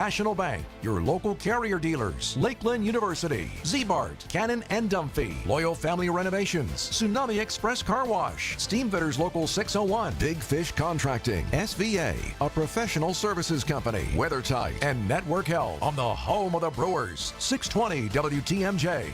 National Bank, your local carrier dealers, Lakeland University, Z-Bart, Cannon and Dunphy, Loyal Family Renovations, Tsunami Express Car Wash, Steamfitters Local 601, Big Fish Contracting, SVA, a professional services company, WeatherTight, and Network Health on the home of the Brewers, 620 WTMJ.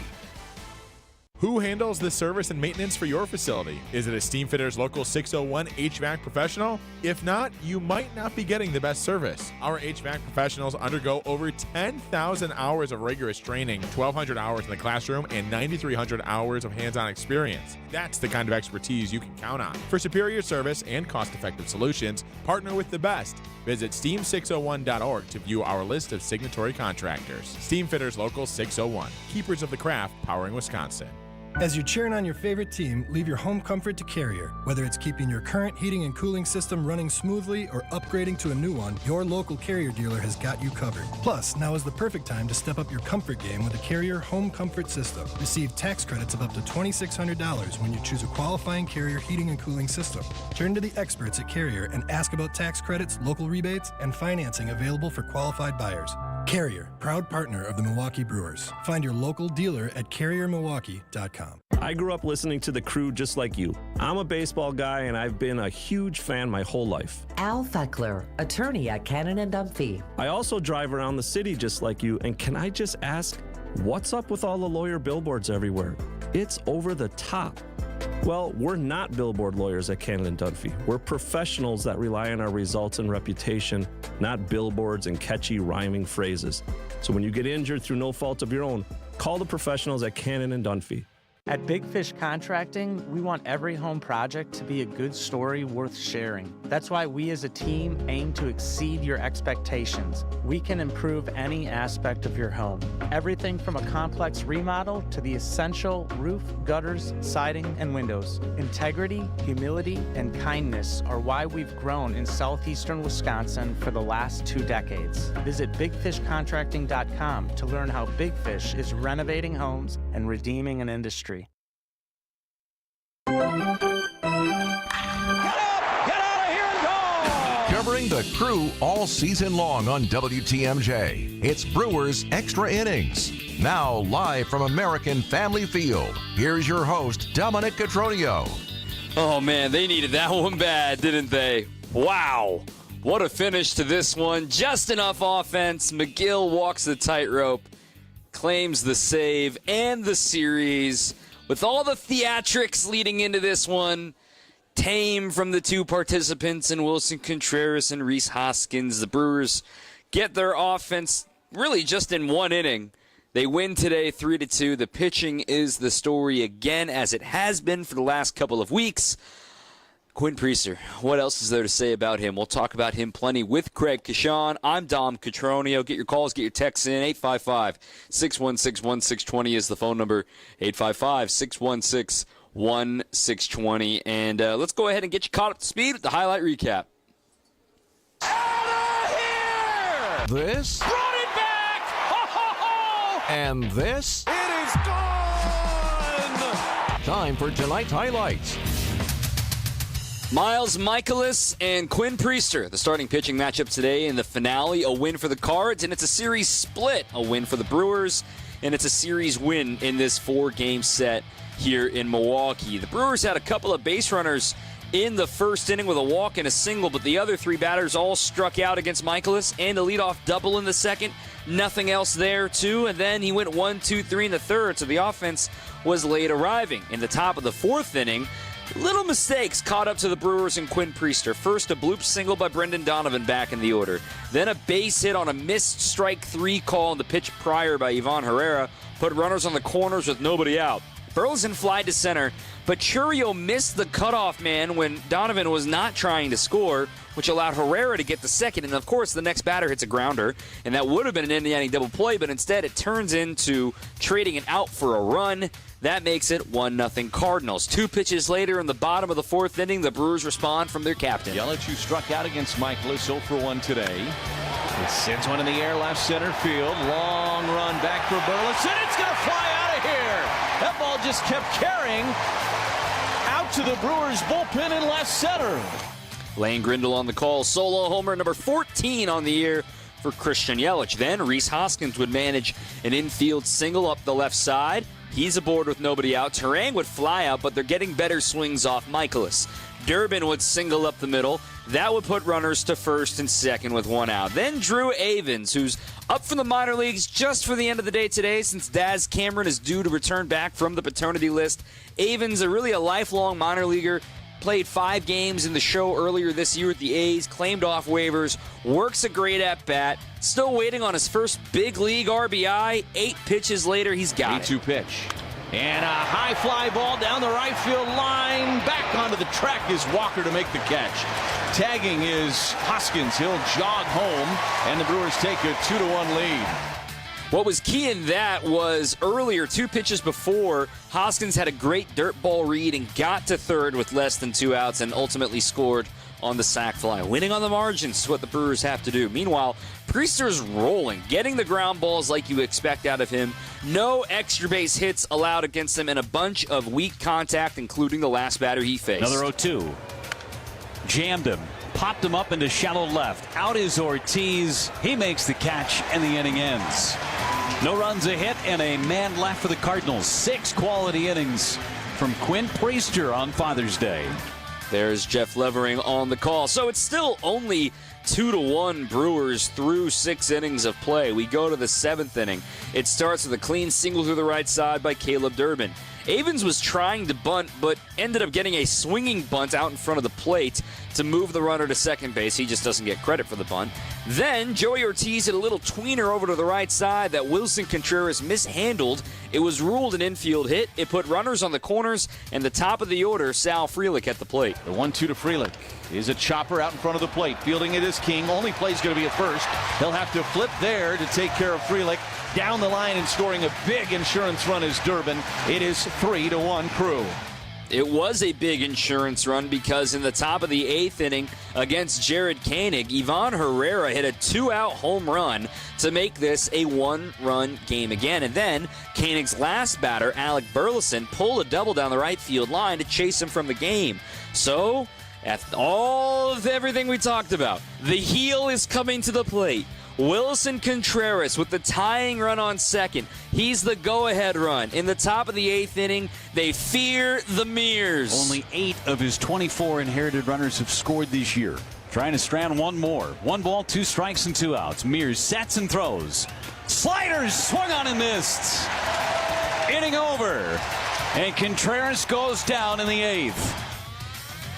Who handles the service and maintenance for your facility? Is it a Steamfitters Local 601 HVAC professional? If not, you might not be getting the best service. Our HVAC professionals undergo over 10,000 hours of rigorous training, 1,200 hours in the classroom, and 9,300 hours of hands-on experience. That's the kind of expertise you can count on. For superior service and cost-effective solutions, partner with the best. Visit steam601.org to view our list of signatory contractors. Steamfitters Local 601, keepers of the craft, powering Wisconsin. As you're cheering on your favorite team, leave your home comfort to Carrier. Whether it's keeping your current heating and cooling system running smoothly or upgrading to a new one, your local Carrier dealer has got you covered. Plus, now is the perfect time to step up your comfort game with a Carrier home comfort system. Receive tax credits of up to $2,600 when you choose a qualifying Carrier heating and cooling system. Turn to the experts at Carrier and ask about tax credits, local rebates, and financing available for qualified buyers. Carrier, proud partner of the Milwaukee Brewers. Find your local dealer at carriermilwaukee.com. I grew up listening to the Crew just like you. I'm a baseball guy, and I've been a huge fan my whole life. Al Feckler, attorney at Cannon and Dunphy. I also drive around the city just like you, and can I just ask, what's up with all the lawyer billboards everywhere? It's over the top. Well, we're not billboard lawyers at Cannon and Dunphy. We're professionals that rely on our results and reputation, not billboards and catchy rhyming phrases. So when you get injured through no fault of your own, call the professionals at Cannon and Dunphy. At Big Fish Contracting, we want every home project to be a good story worth sharing. That's why we as a team aim to exceed your expectations. We can improve any aspect of your home. Everything from a complex remodel to the essential roof, gutters, siding, and windows. Integrity, humility, and kindness are why we've grown in southeastern Wisconsin for the last 2 decades. Visit bigfishcontracting.com to learn how Big Fish is renovating homes and redeeming an industry. Covering the Crew all season long on WTMJ, it's Brewers Extra Innings. Now live from American Family Field, here's your host, Dominic Cotroneo. Oh man, they needed that one bad, didn't they? Wow, what a finish to this one. Just enough offense. McGill walks the tightrope, claims the save and the series. With all the theatrics leading into this one, tame from the 2 participants in Wilson Contreras and Rhys Hoskins, the Brewers get their offense really just in 1 inning. They win today 3-2. The pitching is the story again, as it has been for the last couple of weeks. Quinn Priester, what else is there to say about him? We'll talk about him plenty with Craig Kashan. I'm Dom Cotroneo. Get your calls, get your texts in. 855-616-1620 is the phone number. 855-616-1620. And let's go ahead and get you caught up to speed with the highlight recap. Out of here! This? Brought it back! Ho, ho, ho! And this? It is gone! Time for tonight's highlights. Miles Michaelis and Quinn Priester, the starting pitching matchup today in the finale. A win for the Cards, and it's a series split. A win for the Brewers, and it's a series win in this 4-game set here in Milwaukee. The Brewers had a couple of base runners in the first inning with a walk and a single, but the other 3 batters all struck out against Michaelis, and a leadoff double in the second. Nothing else there, too, and then he went 1, 2, 3 in the third, so the offense was late arriving. In the top of the 4th inning, little mistakes caught up to the Brewers and Quinn Priester. First, a bloop single by Brendan Donovan back in the order. Then a base hit on a missed strike 3 call in the pitch prior by Ivan Herrera put runners on the corners with nobody out. Burleson flied to center, but Churio missed the cutoff man when Donovan was not trying to score, which allowed Herrera to get the second. And, of course, the next batter hits a grounder, and that would have been an inning double play, but instead it turns into trading it out for a run. That makes it 1-0 Cardinals. 2 pitches later in the bottom of the 4th inning, the Brewers respond from their captain. Yelich, who struck out against Michaelis, 0 for 1 today. It sends one in the air, left center field. Long run back for Burleson. It's going to fly out of here. That ball just kept carrying out to the Brewers bullpen in left center. Lane Grindle on the call. Solo homer number 14 on the year for Christian Yelich. Then Rhys Hoskins would manage an infield single up the left side. He's aboard with nobody out. Turang would fly out, but they're getting better swings off Michaelis. Durbin would single up the middle. That would put runners to first and second with one out. Then Drew Avins, who's up from the minor leagues just for the end of the day today since Daz Cameron is due to return back from the paternity list. Avins, really a lifelong minor leaguer, played 5 games in the show earlier this year with the A's, claimed off waivers, works a great at-bat, still waiting on his first big league RBI. 8 pitches later, he's got it. 3-2 pitch. And a high fly ball down the right field line. Back onto the track is Walker to make the catch. Tagging is Hoskins. He'll jog home, and the Brewers take a 2-1 lead. What was key in that was earlier, 2 pitches before, Hoskins had a great dirt ball read and got to third with less than 2 outs and ultimately scored on the sac fly. Winning on the margins is what the Brewers have to do. Meanwhile, Priester's rolling, getting the ground balls like you expect out of him. No extra base hits allowed against him and a bunch of weak contact, including the last batter he faced. Another 0-2. Jammed him. Popped him up into shallow left. Out is Ortiz. He makes the catch, and the inning ends. No runs, a hit, and a man left for the Cardinals. 6 quality innings from Quinn Priester on Father's Day. There's Jeff Levering on the call. So it's still only 2-1 Brewers through 6 innings of play. We go to the 7th inning. It starts with a clean single through the right side by Caleb Durbin. Avins was trying to bunt, but ended up getting a swinging bunt out in front of the plate to move the runner to second base. He just doesn't get credit for the bunt. Then Joey Ortiz hit a little tweener over to the right side that Wilson Contreras mishandled. It was ruled an infield hit. It put runners on the corners, and the top of the order, Sal Frelick at the plate. The 1-2 to Frelick is a chopper out in front of the plate. Fielding it is King. Only play's going to be at first. He'll have to flip there to take care of Frelick. Down the line and scoring a big insurance run is Durbin. It is 3-1 Crew. It was a big insurance run because in the top of the 8th inning against Jared Koenig, Ivan Herrera hit a 2-out home run to make this a 1-run game again. And then Koenig's last batter, Alec Burleson, pulled a double down the right field line to chase him from the game. So, after all of everything we talked about, the heel is coming to the plate. Wilson Contreras with the tying run on second. He's the go-ahead run. In the top of the 8th inning, they fear the Mears. Only 8 of his 24 inherited runners have scored this year. Trying to strand one more. 1 ball, 2 strikes, and 2 outs. Mears sets and throws. Sliders swung on and missed. Inning over. And Contreras goes down in the 8th.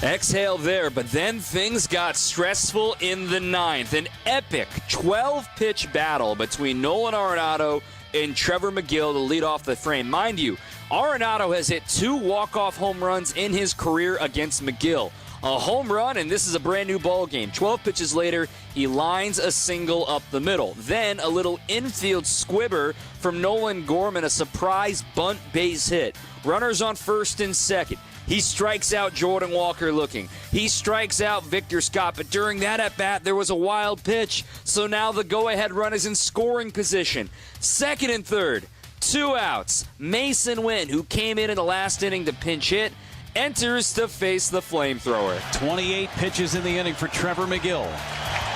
Exhale there, but then things got stressful in the 9th. An epic 12-pitch battle between Nolan Arenado and Trevor McGill to lead off the frame. Mind you, Arenado has hit 2 walk-off home runs in his career against McGill. A home run, and this is a brand new ball game. 12 pitches later, he lines a single up the middle. Then a little infield squibber from Nolan Gorman, a surprise bunt base hit. Runners on first and second. He strikes out Jordan Walker looking. He strikes out Victor Scott, but during that at-bat, there was a wild pitch. So now the go-ahead run is in scoring position. Second and third, 2 outs. Mason Wynn, who came in the last inning to pinch hit, enters to face the flamethrower. 28 pitches in the inning for Trevor McGill.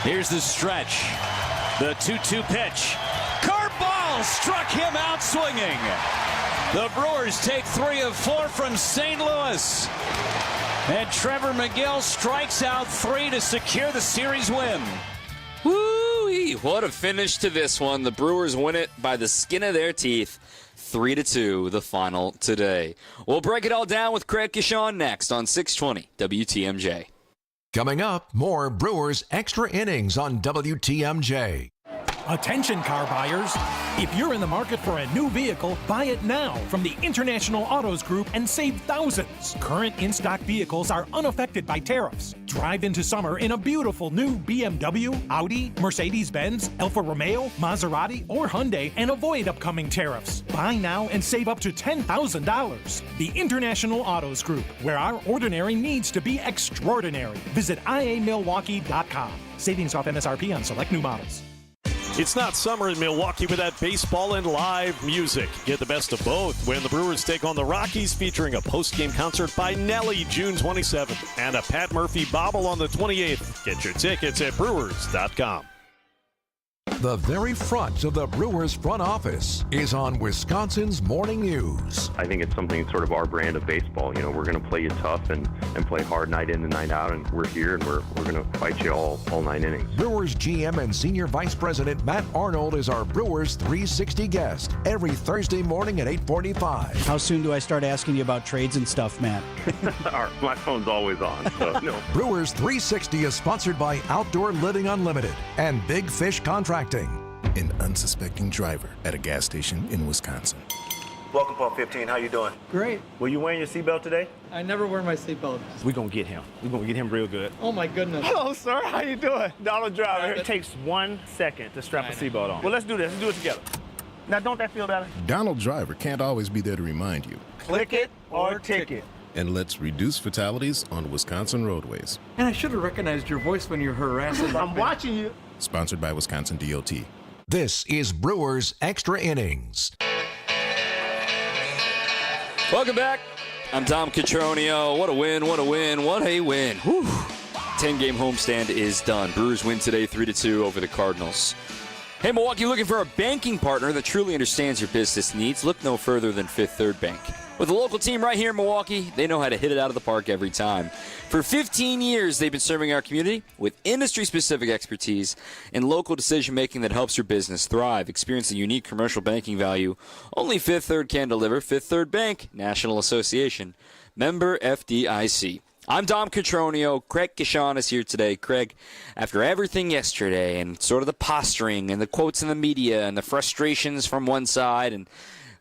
Here's the stretch. The 2-2 pitch. Curveball struck him out swinging. The Brewers take 3 of 4 from St. Louis. And Trevor McGill strikes out 3 to secure the series win. Woo-wee, what a finish to this one. The Brewers win it by the skin of their teeth. 3-2, the final today. We'll break it all down with Craig Kishon next on 620 WTMJ. Coming up, more Brewers Extra Innings on WTMJ. Attention car buyers. If you're in the market for a new vehicle, buy it now from the International Autos Group and save thousands. Current in-stock vehicles are unaffected by tariffs. Drive into summer in a beautiful new BMW, Audi, Mercedes-Benz, Alfa Romeo, Maserati, or Hyundai and avoid upcoming tariffs. Buy now and save up to $10,000. The International Autos Group, where our ordinary needs to be extraordinary. Visit iamilwaukee.com. Savings off MSRP on select new models. It's not summer in Milwaukee without baseball and live music. Get the best of both when the Brewers take on the Rockies, featuring a post-game concert by Nelly June 27th and a Pat Murphy bobble on the 28th. Get your tickets at Brewers.com. The very front of the Brewers front office is on Wisconsin's Morning News. I think it's something sort of our brand of baseball. You know, we're going to play you tough and play hard night in and night out, and we're here and we're going to fight you all 9 innings. Brewers GM and Senior Vice President Matt Arnold is our Brewers 360 guest every Thursday morning at 8:45. How soon do I start asking you about trades and stuff, Matt? My phone's always on, so no. Brewers 360 is sponsored by Outdoor Living Unlimited and Big Fish Contracting. An unsuspecting driver at a gas station in Wisconsin. Welcome, Pump 15. How you doing? Great. Were you wearing your seatbelt today? I never wear my seatbelt. We're going to get him. We're going to get him real good. Oh, my goodness. Hello, sir. How you doing? Donald Driver. It takes 1 second to strap a seatbelt on. Well, let's do this. Let's do it together. Now, don't that feel better? Donald Driver can't always be there to remind you. Click it or ticket. And let's reduce fatalities on Wisconsin roadways. And I should have recognized your voice when you're harassing. I'm watching you. Sponsored by Wisconsin DOT. This is Brewers Extra Innings. Welcome back. I'm Dom Cotroneo. What a win, what a win, what a win. 10-game homestand is done. Brewers win today 3-2 over the Cardinals. Hey, Milwaukee, looking for a banking partner that truly understands your business needs? Look no further than Fifth Third Bank. With a local team right here in Milwaukee, they know how to hit it out of the park every time. For 15 years, they've been serving our community with industry-specific expertise and local decision-making that helps your business thrive. Experience the unique commercial banking value only Fifth Third can deliver. Fifth Third Bank, National Association. Member FDIC. I'm Dom Cotroneo. Craig Kishon is here today. Craig, after everything yesterday and sort of the posturing and the quotes in the media and the frustrations from one side, and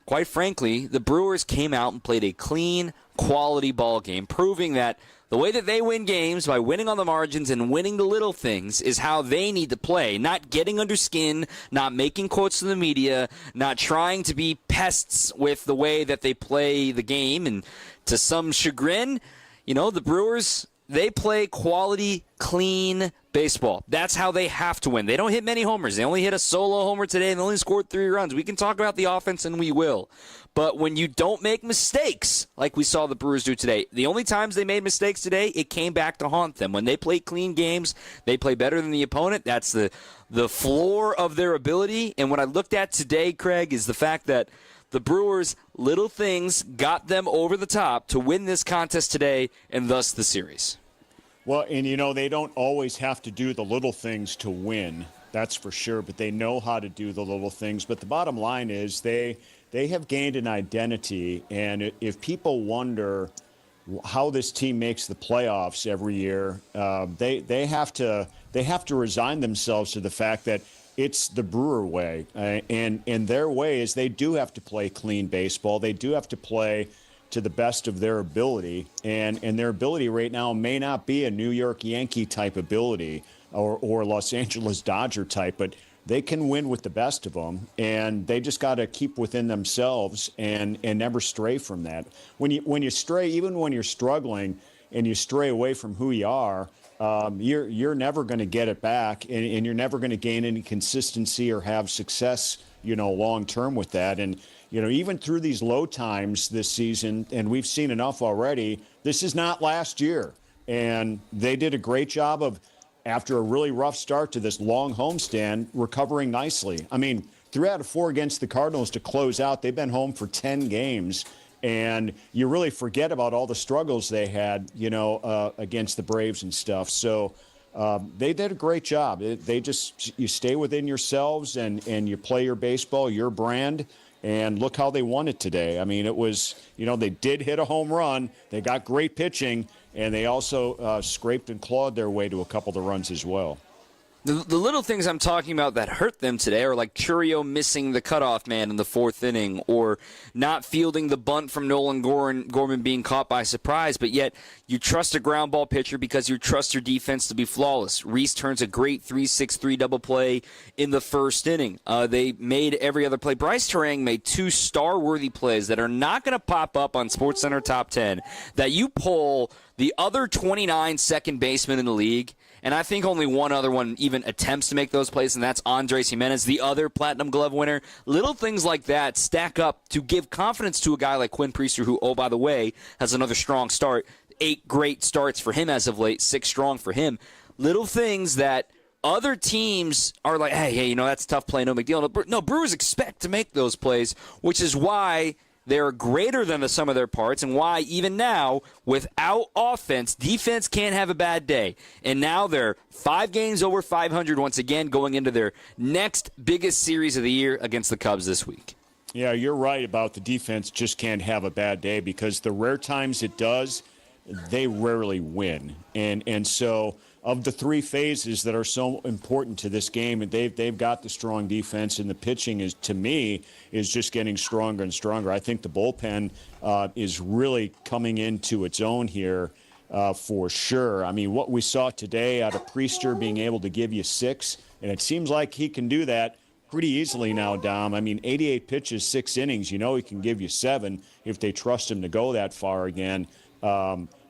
quite frankly, the Brewers came out and played a clean, quality ball game, proving that the way that they win games by winning on the margins and winning the little things is how they need to play, not getting under skin, not making quotes to the media, not trying to be pests with the way that they play the game. And to some chagrin, you know, the Brewers, they play quality, clean baseball. That's how they have to win. They don't hit many homers. They only hit a solo homer today and they only scored 3 runs. We can talk about the offense, and we will. But when you don't make mistakes, like we saw the Brewers do today, the only times they made mistakes today, it came back to haunt them. When they play clean games, they play better than the opponent. That's the floor of their ability. And what I looked at today, Craig, is the fact that the Brewers' little things got them over the top to win this contest today and thus the series. Well, and you know, they don't always have to do the little things to win, that's for sure, but they know how to do the little things. But the bottom line is they have gained an identity, and if people wonder how this team makes the playoffs every year, they have to resign themselves to the fact that it's the Brewer way, and their way is they do have to play clean baseball. They do have to play to the best of their ability, and their ability right now may not be a New York Yankee type ability or Los Angeles Dodger type, but they can win with the best of them, and they just got to keep within themselves and never stray from that. When you stray, even when you're struggling and you stray away from who you are, you're never going to get it back, and you're never going to gain any consistency or have success, you know, long term with that. And you know, even through these low times this season, and we've seen enough already, this is not last year. And they did a great job of, after a really rough start to this long homestand, recovering nicely. I mean, 3 out of 4 against the Cardinals to close out. They've been home for 10 games. And you really forget about all the struggles they had, you know, against the Braves and stuff. So they did a great job. You stay within yourselves and you play your baseball, your brand. And look how they won it today. I mean, it was, you know, they did hit a home run. They got great pitching, and they also scraped and clawed their way to a couple of the runs as well. The little things I'm talking about that hurt them today are like Cotroneo missing the cutoff man in the 4th inning, or not fielding the bunt from Nolan Gorman being caught by surprise, but yet you trust a ground ball pitcher because you trust your defense to be flawless. Reese turns a great 3-6-3 double play in the 1st inning. They made every other play. Bryce Terang made 2 star-worthy plays that are not going to pop up on SportsCenter Top 10, that you pull the other 29 second basemen in the league, and I think only one other one even attempts to make those plays, and that's Andres Jimenez, the other Platinum Glove winner. Little things like that stack up to give confidence to a guy like Quinn Priester, who, oh, by the way, has another strong start. 8 great starts for him as of late, 6 strong for him. Little things that other teams are like, hey, that's a tough play, no big deal. No, Brewers expect to make those plays, which is why they're greater than the sum of their parts, and why even now, without offense, defense can't have a bad day. And now they're 5 games over 500 once again, going into their next biggest series of the year against the Cubs this week. Yeah, you're right about the defense just can't have a bad day, because the rare times it does, they rarely win. And so of the 3 phases that are so important to this game, and they've got the strong defense, and the pitching is just getting stronger and stronger. I think the bullpen is really coming into its own here for sure. I mean, what we saw today out of Priester being able to give you 6, and it seems like he can do that pretty easily now, Dom. I mean, 88 pitches, 6 innings. He can give you 7 if they trust him to go that far again.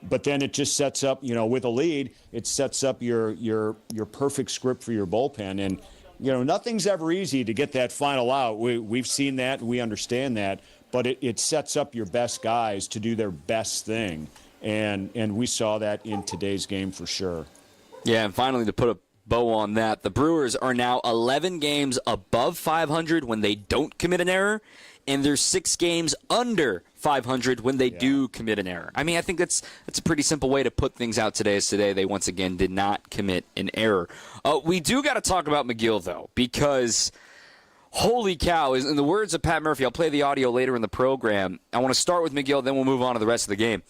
But then it just sets up, with a lead, it sets up your perfect script for your bullpen. And, nothing's ever easy to get that final out. We've seen that, and we understand that. But it sets up your best guys to do their best thing. And we saw that in today's game for sure. Yeah, and finally, to put a bow on that, the Brewers are now 11 games above 500 when they don't commit an error, and they're 6 games under 500 when they do commit an error. I mean, I think that's a pretty simple way to put things out today, as today they once again did not commit an error. We do got to talk about McGill, though, because holy cow, in the words of Pat Murphy, I'll play the audio later in the program. I want to start with McGill, then we'll move on to the rest of the game.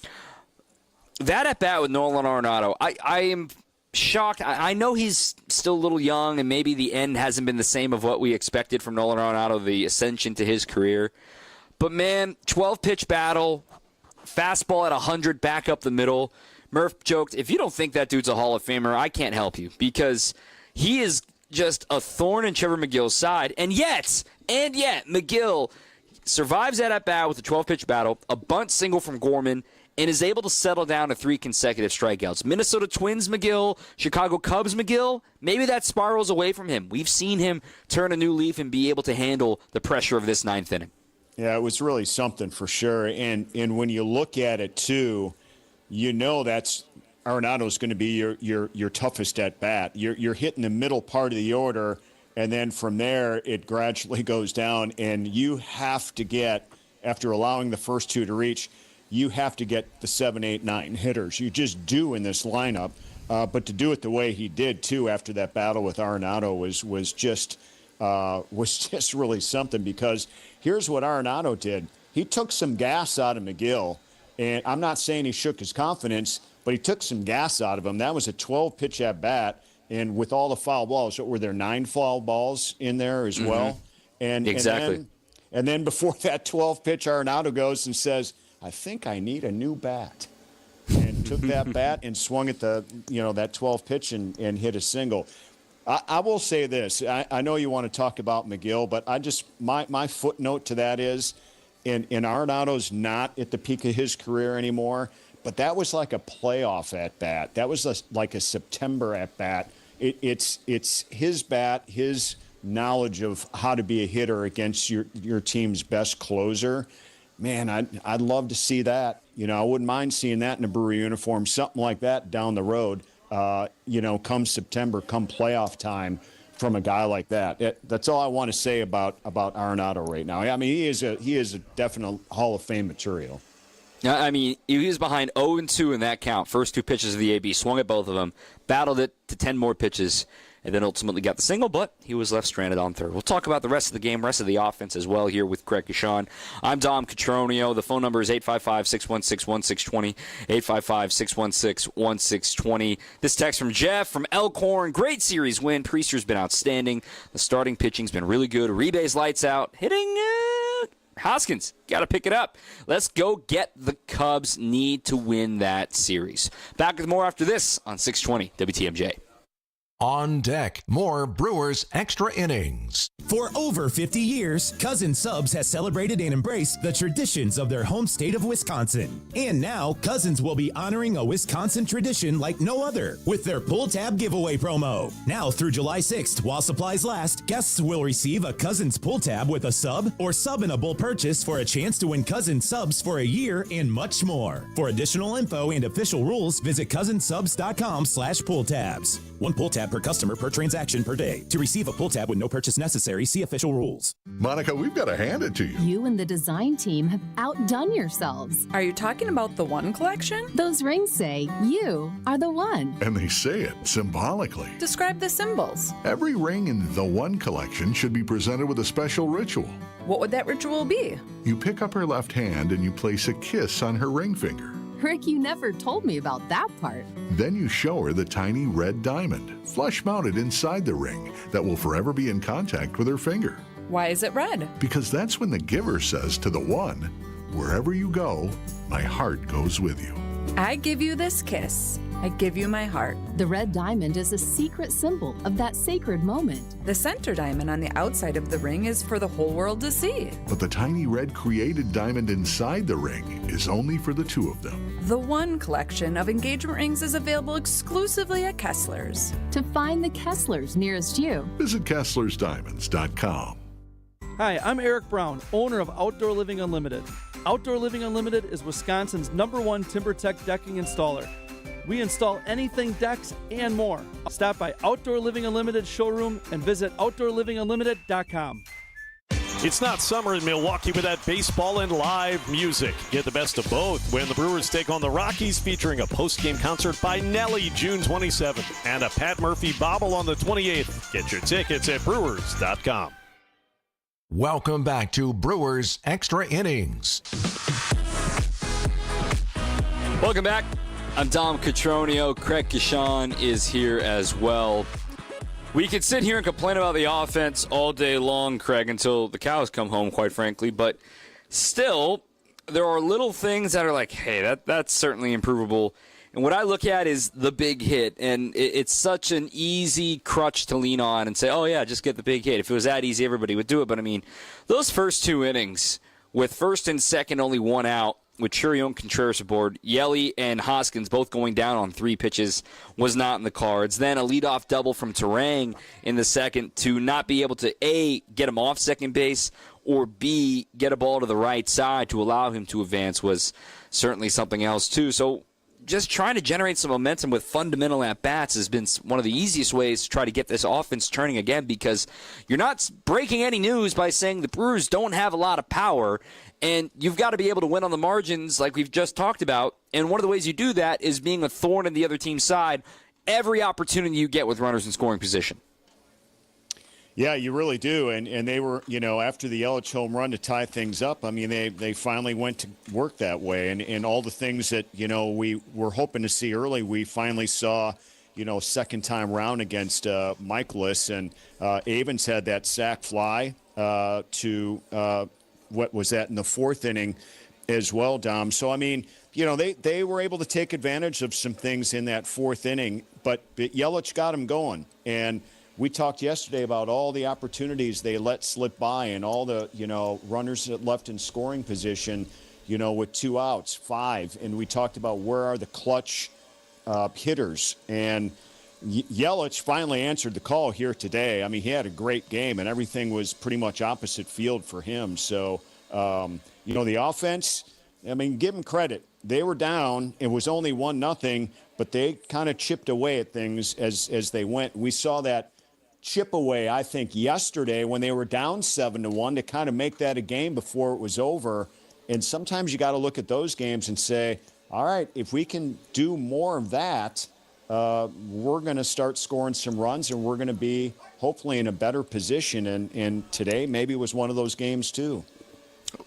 That at-bat with Nolan Arenado, I am shocked. I know he's still a little young, and maybe the end hasn't been the same of what we expected from Nolan Arenado, the ascension to his career. But, man, 12-pitch battle, fastball at 100 back up the middle. Murph joked, if you don't think that dude's a Hall of Famer, I can't help you, because he is just a thorn in Trevor McGill's side. And yet, McGill survives that at-bat with a 12-pitch battle, a bunt single from Gorman, and is able to settle down to 3 consecutive strikeouts. Minnesota Twins McGill, Chicago Cubs McGill, maybe that spirals away from him. We've seen him turn a new leaf and be able to handle the pressure of this 9th inning. Yeah, it was really something for sure. And when you look at it, too, that's Arenado's going to be your toughest at-bat. You're hitting the middle part of the order, and then from there it gradually goes down, and you have to get, after allowing the first 2 to reach, you have to get the 7, 8, 9 hitters. You just do in this lineup. But to do it the way he did, too, after that battle with Arenado was just really something, because here's what Arenado did. He took some gas out of McGill, and I'm not saying he shook his confidence, but he took some gas out of him. That was a 12-pitch at-bat, and with all the foul balls, were there 9 foul balls in there as well? And exactly. And then before that 12-pitch, Arenado goes and says, I think I need a new bat. And took that bat and swung at that 12 pitch and hit a single. I will say this. I know you want to talk about McGill, but my footnote to that is, and Arenado's not at the peak of his career anymore, but that was like a playoff at bat. That was like a September at bat. It's his bat, his knowledge of how to be a hitter against your team's best closer. Man, I'd love to see that. I wouldn't mind seeing that in a Brewer uniform, something like that down the road, come September, come playoff time from a guy like that. That's all I want to say about Arenado right now. I mean, he is a definite Hall of Fame material. I mean, he was behind 0-2 in that count. First 2 pitches of the AB, swung at both of them, battled it to 10 more pitches, and then ultimately got the single, but he was left stranded on third. We'll talk about the rest of the game, rest of the offense as well here with Greg Gashon. I'm Dom Cotroneo. The phone number is 855-616-1620, 855-616-1620. This text from Jeff from Elkhorn. Great series win. Priester's been outstanding. The starting pitching's been really good. Uribe's lights out. Hitting Hoskins, got to pick it up. Let's go get the Cubs. Need to win that series. Back with more after this on 620 WTMJ. On deck, more Brewers Extra Innings. For over 50 years, Cousin Subs has celebrated and embraced the traditions of their home state of Wisconsin. And now, Cousins will be honoring a Wisconsin tradition like no other with their pull tab giveaway promo. Now through July 6th, while supplies last, guests will receive a Cousins pull tab with a sub or sub-inable purchase for a chance to win Cousins Subs for a year and much more. For additional info and official rules, visit cousinsubs.com/pull tabs. One pull tab per customer per transaction per day. To receive a pull tab with no purchase necessary, see official rules. Monica, we've got to hand it to you. You and the design team have outdone yourselves. Are you talking about the One Collection? Those rings say you are the one. And they say it symbolically. Describe the symbols. Every ring in the One Collection should be presented with a special ritual. What would that ritual be? You pick up her left hand and you place a kiss on her ring finger. Rick, you never told me about that part. Then you show her the tiny red diamond, flush mounted inside the ring, that will forever be in contact with her finger. Why is it red? Because that's when the giver says to the one, wherever you go, my heart goes with you. I give you this kiss. I give you my heart. The red diamond is a secret symbol of that sacred moment. The center diamond on the outside of the ring is for the whole world to see. But the tiny red created diamond inside the ring is only for the two of them. The One Collection of engagement rings is available exclusively at Kessler's. To find the Kesslers nearest you, visit KesslersDiamonds.com. Hi, I'm Eric Brown, owner of Outdoor Living Unlimited. Outdoor Living Unlimited is Wisconsin's #1 TimberTech decking installer. We install anything decks and more. Stop by Outdoor Living Unlimited showroom and visit OutdoorLivingUnlimited.com. It's not summer in Milwaukee without baseball and live music. Get the best of both when the Brewers take on the Rockies, featuring a post-game concert by Nelly June 27th and a Pat Murphy bobble on the 28th. Get your tickets at Brewers.com. Welcome back to Brewers Extra Innings. Welcome back. I'm Dom Cotroneo. Craig Kishon is here as well. We could sit here and complain about the offense all day long, Craig, until the cows come home, quite frankly. But still, there are little things that are like, hey, that's certainly improvable. And what I look at is the big hit. And it's such an easy crutch to lean on and say, oh, yeah, just get the big hit. If it was that easy, everybody would do it. But, I mean, those first two innings, with first and second only one out, with Churion Contreras aboard, Yelly and Hoskins both going down on 3 pitches was not in the cards. Then a leadoff double from Terang in the second to not be able to, A, get him off second base, or B, get a ball to the right side to allow him to advance was certainly something else, too. So just trying to generate some momentum with fundamental at-bats has been one of the easiest ways to try to get this offense turning again, because you're not breaking any news by saying the Brewers don't have a lot of power, and you've got to be able to win on the margins like we've just talked about. And one of the ways you do that is being a thorn in the other team's side every opportunity you get with runners in scoring position. Yeah, you really do. And they were, after the Yelich home run to tie things up, I mean, they finally went to work that way. And all the things that, we were hoping to see early, we finally saw, second time round against Michaelis. And Avens had that sac fly to what was that in the 4th inning as well, Dom. So, I mean, they were able to take advantage of some things in that 4th inning, but Yelich got them going. And we talked yesterday about all the opportunities they let slip by and all the, runners that left in scoring position, with 2 outs, 5. And we talked about where are the clutch hitters. And Yelich finally answered the call here today. I mean, he had a great game, and everything was pretty much opposite field for him. So, the offense, I mean, give them credit. They were down. It was only 1-0, but they kind of chipped away at things as they went. We saw that chip away, I think, yesterday when they were down 7-1 to kind of make that a game before it was over. And sometimes you got to look at those games and say, all right, if we can do more of that, we're going to start scoring some runs, and we're going to be hopefully in a better position. And today maybe was one of those games too.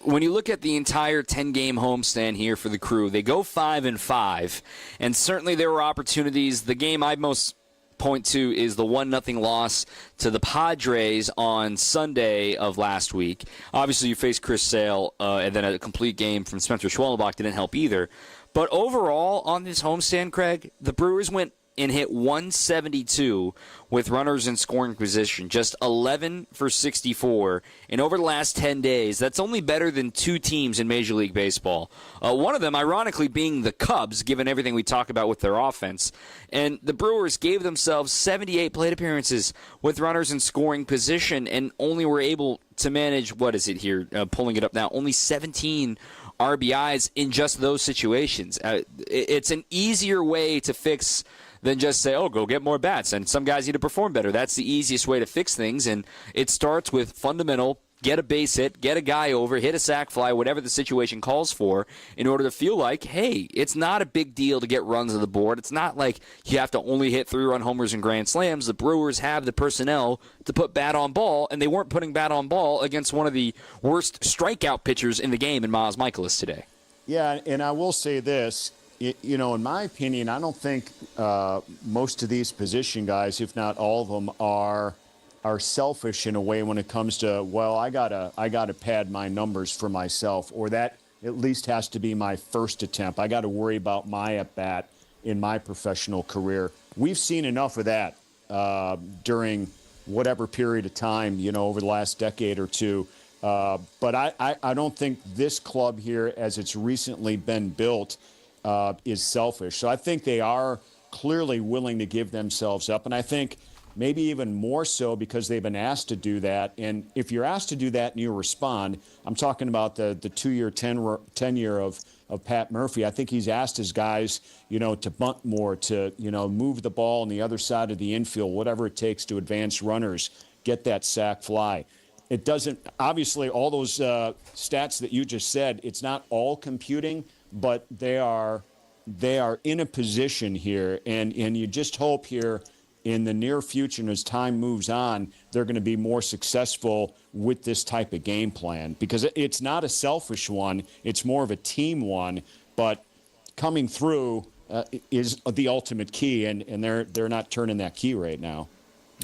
When you look at the entire 10-game homestand here for the Crew, they go 5-5, and certainly there were opportunities. The game I'd most point to is the 1-0 loss to the Padres on Sunday of last week. Obviously, you faced Chris Sale, and then a complete game from Spencer Schwellenbach didn't help either. But overall, on this homestand, Craig, the Brewers went and hit 172 with runners in scoring position, just 11 for 64. And over the last 10 days, that's only better than 2 teams in Major League Baseball. One of them, ironically, being the Cubs, given everything we talk about with their offense. And the Brewers gave themselves 78 plate appearances with runners in scoring position and only were able to manage, what is it here, pulling it up now, only 17 RBIs in just those situations. It's an easier way to fix than just say, oh, go get more bats. And some guys need to perform better. That's the easiest way to fix things, and it starts with fundamental. Get a base hit, get a guy over, hit a sac fly, whatever the situation calls for, in order to feel like, hey, it's not a big deal to get runs on the board. It's not like you have to only hit 3-run homers and grand slams. The Brewers have the personnel to put bat on ball, and they weren't putting bat on ball against one of the worst strikeout pitchers in the game in Miles Michaelis today. Yeah, and I will say this. In my opinion, I don't think most of these position guys, if not all of them, are selfish in a way when it comes to, well, I gotta pad my numbers for myself, or that at least has to be my first attempt. I got to worry about my at bat in my professional career. We've seen enough of that during whatever period of time, over the last decade or two. But I don't think this club here, as it's recently been built, is selfish. So I think they are clearly willing to give themselves up, and I think maybe even more so because they've been asked to do that. And if you're asked to do that and you respond, I'm talking about the 2-year tenure of Pat Murphy. I think he's asked his guys, to bunt more, to, move the ball on the other side of the infield, whatever it takes to advance runners, get that sac fly. It doesn't, obviously, all those stats that you just said, it's not all computing, but they are in a position here. And you just hope here, in the near future, and as time moves on, they're going to be more successful with this type of game plan, because it's not a selfish one. It's more of a team one, but coming through is the ultimate key, and they're not turning that key right now.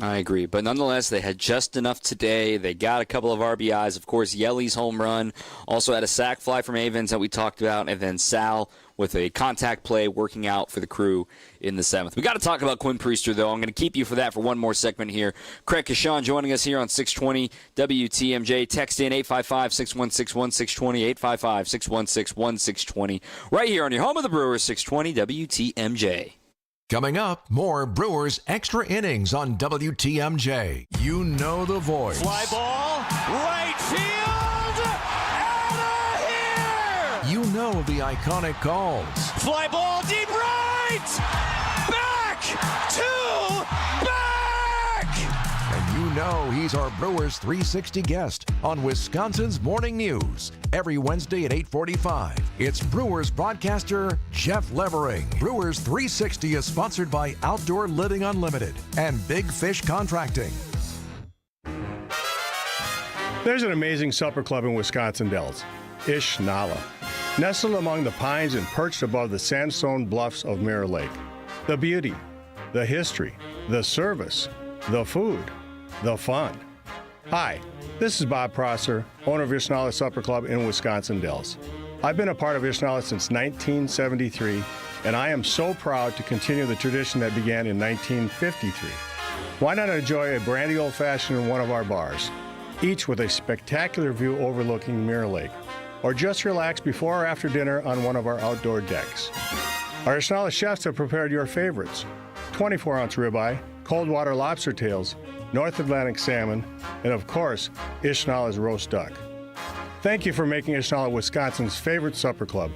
I agree. But nonetheless, they had just enough today. They got a couple of RBIs. Of course, Yelly's home run. Also had a sac fly from Avens that we talked about. And then Sal with a contact play working out for the Crew in the 7th. We got to talk about Quinn Priester, though. I'm going to keep you for that for one more segment here. Craig Kashan joining us here on 620 WTMJ. Text in 855-616-1620, 855-616-1620. Right here on your home of the Brewers, 620 WTMJ. Coming up, more Brewers Extra Innings on WTMJ. You know the voice. Fly ball, right field, out of here! You know the iconic calls. Fly ball, deep right! Back to back! And you know he's our Brewers 360 guest on Wisconsin's Morning News. Every Wednesday at 8:45, it's Brewers broadcaster Jeff Levering. Brewers 360 is sponsored by Outdoor Living Unlimited and Big Fish Contracting. There's an amazing supper club in Wisconsin Dells, Ish Nala. Nestled among the pines and perched above the sandstone bluffs of Mirror Lake. The beauty, the history, the service, the food, the fun. Hi, this is Bob Prosser, owner of Ishnala Supper Club in Wisconsin Dells. I've been a part of Ishnala since 1973, and I am so proud to continue the tradition that began in 1953. Why not enjoy a brandy old-fashioned in one of our bars, each with a spectacular view overlooking Mirror Lake, or just relax before or after dinner on one of our outdoor decks. Our Ishnala chefs have prepared your favorites: 24-ounce ribeye, cold water lobster tails, North Atlantic salmon, and of course, Ishnala's roast duck. Thank you for making Ishnala Wisconsin's favorite supper club,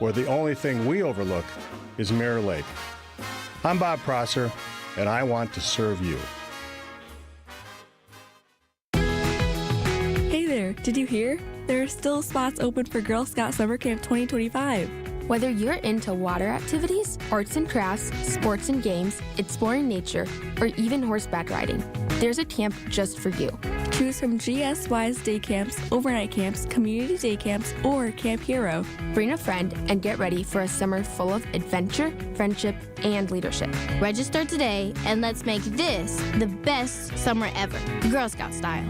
where the only thing we overlook is Mirror Lake. I'm Bob Prosser, and I want to serve you. Hey there, did you hear? There are still spots open for Girl Scout Summer Camp 2025. Whether you're into water activities, arts and crafts, sports and games, exploring nature, or even horseback riding, there's a camp just for you. Choose from GSY's day camps, overnight camps, community day camps, or Camp Hero. Bring a friend and get ready for a summer full of adventure, friendship, and leadership. Register today and let's make this the best summer ever, Girl Scout style.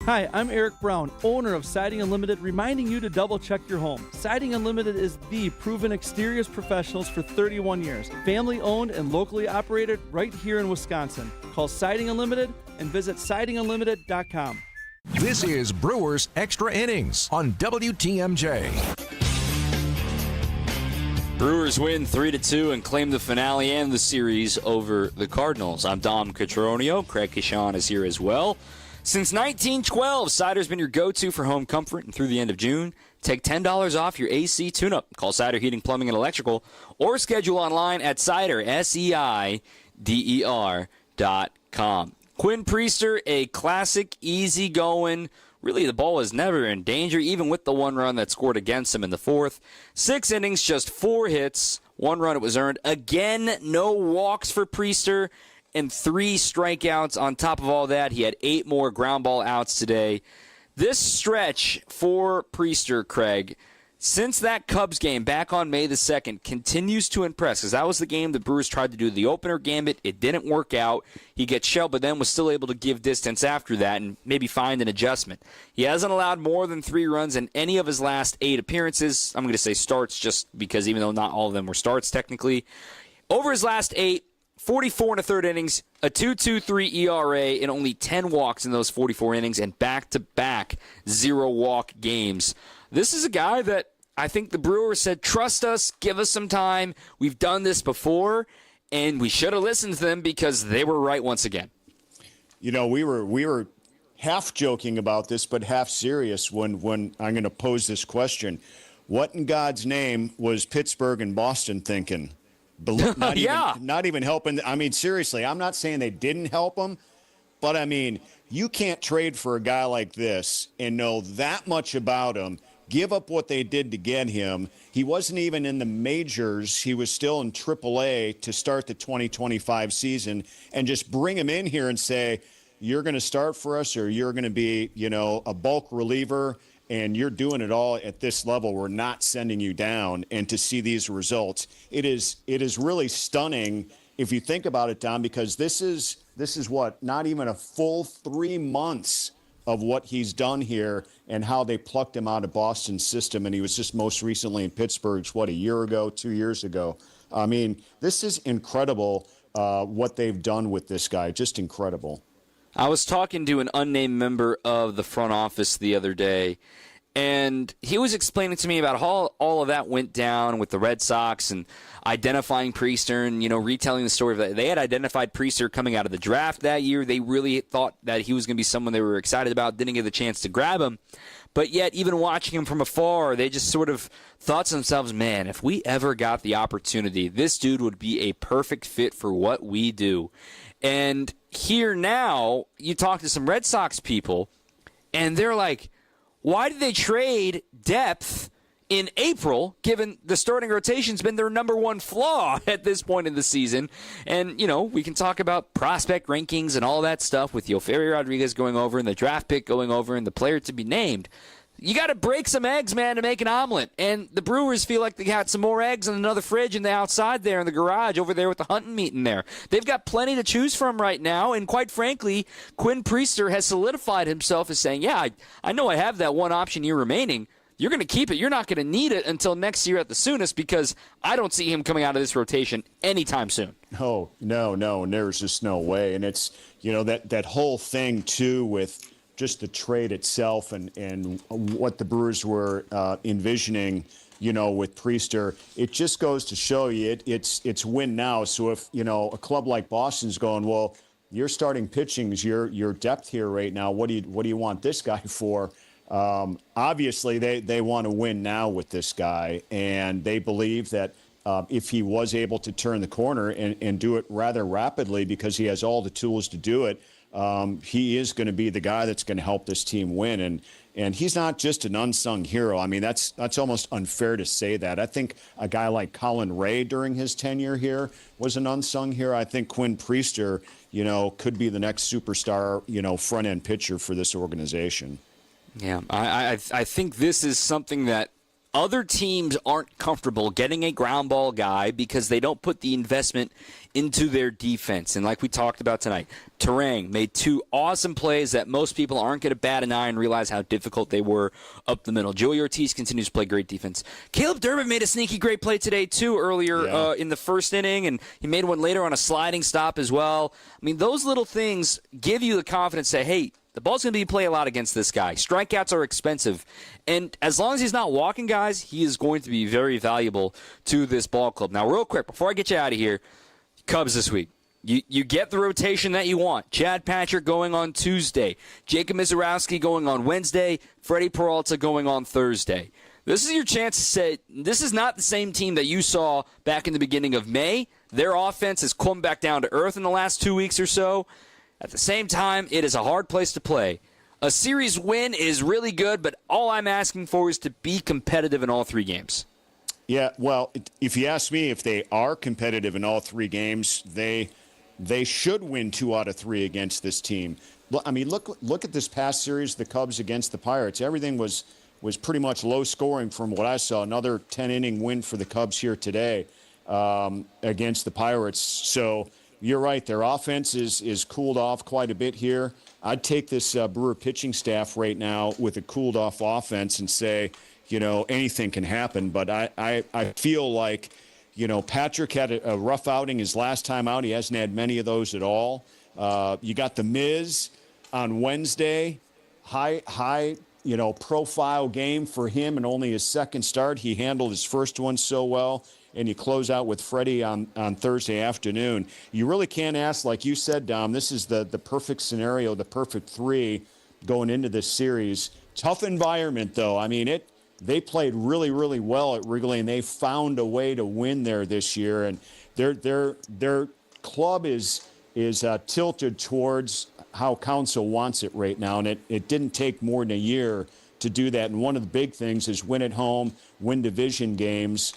Hi, I'm Eric Brown, owner of Siding Unlimited, reminding you to double-check your home. Siding Unlimited is the proven exteriors professionals for 31 years. Family-owned and locally operated right here in Wisconsin. Call Siding Unlimited and visit sidingunlimited.com. This is Brewers Extra Innings on WTMJ. Brewers win 3-2 and claim the finale and the series over the Cardinals. I'm Dom Cotroneo. Craig Kashan is here as well. Since 1912, Cider's been your go-to for home comfort, and through the end of June, take $10 off your AC tune-up. Call Cider Heating, Plumbing, and Electrical, or schedule online at Cider, SEIDER.com. Quinn Priester, a classic, easy-going. Really, the ball was never in danger, even with the one run that scored against him in the fourth. 6 innings, just 4 hits, 1 run it was earned. Again, no walks for Priester, and 3 strikeouts. On top of all that, he had 8 more ground ball outs today. This stretch for Priester, Craig, since that Cubs game back on May the 2nd, continues to impress, because that was the game the Brewers tried to do the opener gambit. It didn't work out. He gets shelled, but then was still able to give distance after that and maybe find an adjustment. He hasn't allowed more than 3 runs in any of his last 8 appearances. I'm going to say starts just because even though not all of them were starts technically. Over his last 8, 44 and a third innings, a 2.23 ERA, and only 10 walks in those 44 innings, and back-to-back 0-walk games. This is a guy that I think the Brewers said, trust us, give us some time. We've done this before, and we should have listened to them because they were right once again. You know, we were half joking about this, but half serious when I'm going to pose this question. What in God's name was Pittsburgh and Boston thinking? Not even helping. I mean, seriously, I'm not saying they didn't help him, but I mean, you can't trade for a guy like this and know that much about him, give up what they did to get him. He wasn't even in the majors. He was still in AAA to start the 2025 season, and just bring him in here and say, you're going to start for us, or you're going to be, a bulk reliever, and you're doing it all at this level. We're not sending you down. And to see these results, it is really stunning if you think about it, Don, because this is what, not even a full 3 months of what he's done here and how they plucked him out of Boston's system. And he was just most recently in Pittsburgh's, a year ago, 2 years ago. I mean, this is incredible what they've done with this guy. Just incredible. I was talking to an unnamed member of the front office the other day, and he was explaining to me about how all of that went down with the Red Sox and identifying Priester and, retelling the story. They had identified Priester coming out of the draft that year. They really thought that he was going to be someone they were excited about, didn't get the chance to grab him. But yet, even watching him from afar, they just sort of thought to themselves, man, if we ever got the opportunity, this dude would be a perfect fit for what we do. And here now, you talk to some Red Sox people, and they're like, why did they trade depth in April, given the starting rotation's been their number one flaw at this point in the season? And, we can talk about prospect rankings and all that stuff with Yoferi Rodriguez going over and the draft pick going over and the player to be named. You got to break some eggs, man, to make an omelet. And the Brewers feel like they got some more eggs in another fridge in the outside there in the garage over there with the hunting meat in there. They've got plenty to choose from right now. And quite frankly, Quinn Priester has solidified himself as saying, I know I have that one option year remaining. You're going to keep it. You're not going to need it until next year at the soonest, because I don't see him coming out of this rotation anytime soon. Oh, no. And there's just no way. And it's, that whole thing, too, with just the trade itself and what the Brewers were envisioning, with Priester, it just goes to show you it's win now. So if, a club like Boston's going, well, your starting pitching is your depth here right now. What do you want this guy for? Obviously, they want to win now with this guy, and they believe that if he was able to turn the corner and do it rather rapidly, because he has all the tools to do it, he is going to be the guy that's going to help this team win. And he's not just an unsung hero. I mean, that's almost unfair to say that. I think a guy like Colin Ray during his tenure here was an unsung hero. I think Quinn Priester, could be the next superstar, front-end pitcher for this organization. Yeah, I think this is something that other teams aren't comfortable getting a ground ball guy because they don't put the investment into their defense. And like we talked about tonight, Terang made 2 awesome plays that most people aren't going to bat an eye and realize how difficult they were up the middle. Joey Ortiz continues to play great defense. Caleb Durbin made a sneaky great play today, too, earlier in the first inning, and he made one later on a sliding stop as well. I mean, those little things give you the confidence to say, hey, the ball's going to be played a lot against this guy. Strikeouts are expensive. And as long as he's not walking guys, he is going to be very valuable to this ball club. Now, real quick, before I get you out of here, Cubs this week. You get the rotation that you want. Chad Patrick going on Tuesday. Jacob Mizorowski going on Wednesday. Freddie Peralta going on Thursday. This is your chance to say this is not the same team that you saw back in the beginning of May. Their offense has come back down to earth in the last 2 weeks or so. At the same time, it is a hard place to play. A series win is really good, but all I'm asking for is to be competitive in all 3 games. Yeah, well, if you ask me if they are competitive in all 3 games, they should win 2 out of 3 against this team. I mean, look at this past series, the Cubs against the Pirates. Everything was pretty much low scoring from what I saw. Another 10-inning win for the Cubs here today against the Pirates. So you're right, their offense is cooled off quite a bit here. I'd take this Brewer pitching staff right now with a cooled off offense and say, anything can happen. But I feel like, Patrick had a rough outing his last time out. He hasn't had many of those at all. You got the Miz on Wednesday, high profile game for him, and only his second start. He handled his first one so well, and you close out with Freddie on Thursday afternoon. You really can't ask, like you said, Dom, this is the perfect scenario, the perfect 3 going into this series. Tough environment, though. I mean, they played really, really well at Wrigley, and they found a way to win there this year. And their club is tilted towards how Council wants it right now, and it didn't take more than a year to do that. And one of the big things is win at home, win division games,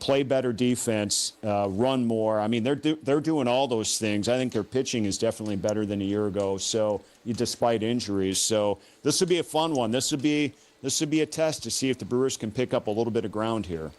play better defense, run more. I mean, they're doing all those things. I think their pitching is definitely better than a year ago. So, despite injuries, so this would be a fun one. This would be a test to see if the Brewers can pick up a little bit of ground here.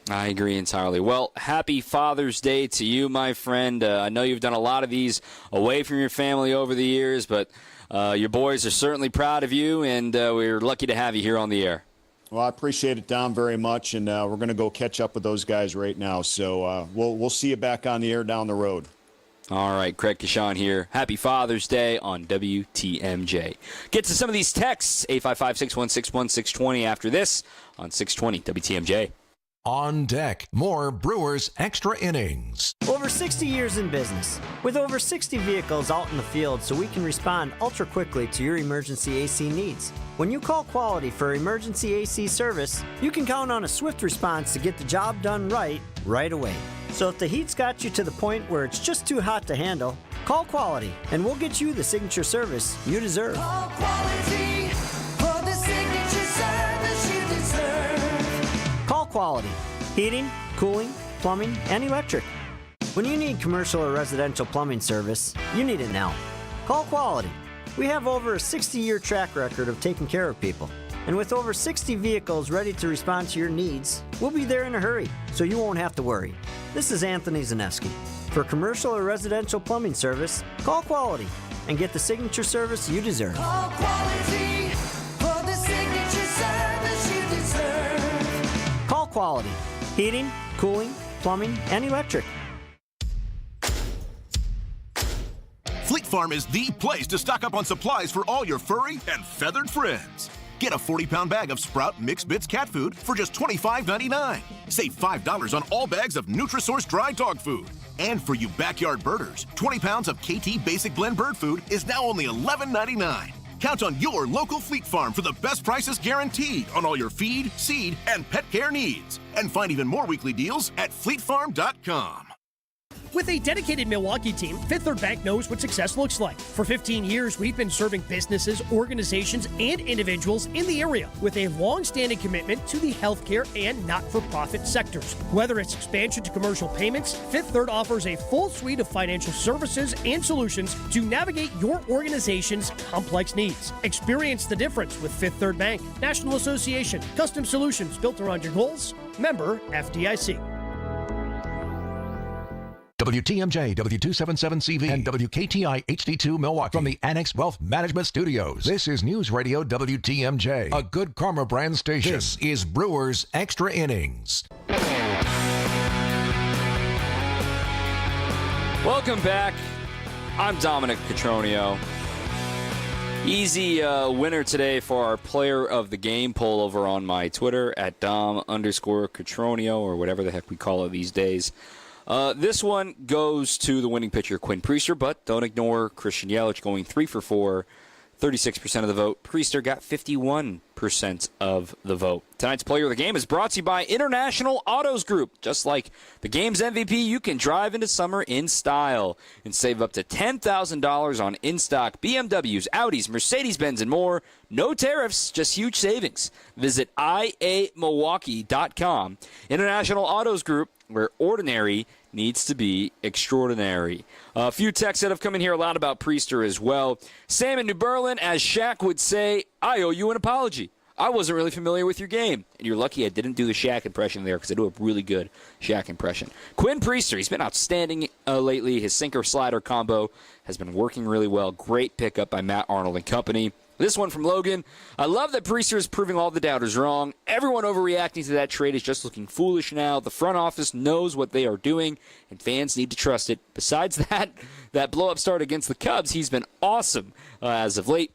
I agree entirely. Well, happy Father's Day to you, my friend. I know you've done a lot of these away from your family over the years, but your boys are certainly proud of you, and we're lucky to have you here on the air. Well, I appreciate it, Dom, very much, and we're going to go catch up with those guys right now. So we'll see you back on the air down the road. All right, Craig Kashan here. Happy Father's Day on WTMJ. Get to some of these texts, 855-616-1620 after this on 620 WTMJ. On deck, more Brewers Extra Innings. Over 60 years in business, with over 60 vehicles out in the field so we can respond ultra quickly to your emergency AC needs. When you call Quality for emergency AC service, you can count on a swift response to get the job done right away. So if the heat's got you to the point where it's just too hot to handle, call Quality and we'll get you the signature service you deserve. Call Quality for the signature service you deserve. Call Quality. Heating, cooling, plumbing, and electric. When you need commercial or residential plumbing service, you need it now. Call Quality. We have over a 60-year track record of taking care of people. And with over 60 vehicles ready to respond to your needs, we'll be there in a hurry, so you won't have to worry. This is Anthony Zaneski. For commercial or residential plumbing service, call Quality and get the signature service you deserve. Call Quality for the signature service you deserve. Call Quality. Heating, cooling, plumbing, and electric. Fleet Farm is the place to stock up on supplies for all your furry and feathered friends. Get a 40-pound bag of Sprout Mixed Bits cat food for just $25.99. Save $5 on all bags of Nutrisource dry dog food. And for you backyard birders, 20 pounds of KT Basic Blend bird food is now only $11.99. Count on your local Fleet Farm for the best prices guaranteed on all your feed, seed, and pet care needs. And find even more weekly deals at fleetfarm.com. With a dedicated Milwaukee team, Fifth Third Bank knows what success looks like. For 15 years, we've been serving businesses, organizations, and individuals in the area with a long-standing commitment to the healthcare and not-for-profit sectors. Whether it's expansion to commercial payments, Fifth Third offers a full suite of financial services and solutions to navigate your organization's complex needs. Experience the difference with Fifth Third Bank. National Association. Custom solutions built around your goals. Member FDIC. WTMJ, W277CV, and WKTI HD2 Milwaukee. From the Annex Wealth Management Studios, this is News Radio WTMJ, a Good Karma brand station. This is Brewers Extra Innings. Welcome back. I'm Dominic Cotroneo. Easy winner today for our Player of the Game poll over on my Twitter at Dom_Cotroneo or whatever the heck we call it these days. This one goes to the winning pitcher, Quinn Priester, but don't ignore Christian Yelich going 3 for 4, 36% of the vote. Priester got 51% of the vote. Tonight's player of the game is brought to you by International Autos Group. Just like the game's MVP, you can drive into summer in style and save up to $10,000 on in-stock BMWs, Audis, Mercedes-Benz, and more. No tariffs, just huge savings. Visit iamilwaukee.com. International Autos Group, where ordinary needs to be extraordinary. A few texts that have come in here a lot about Priester as well. Sam in New Berlin, as Shaq would say, I owe you an apology. I wasn't really familiar with your game. And you're lucky I didn't do the Shaq impression there because I do a really good Shaq impression. Quinn Priester, he's been outstanding lately. His sinker-slider combo has been working really well. Great pickup by Matt Arnold and company. This one from Logan. I love that Priester is proving all the doubters wrong. Everyone overreacting to that trade is just looking foolish now. The front office knows what they are doing, and fans need to trust it. Besides that blow-up start against the Cubs, he's been awesome as of late.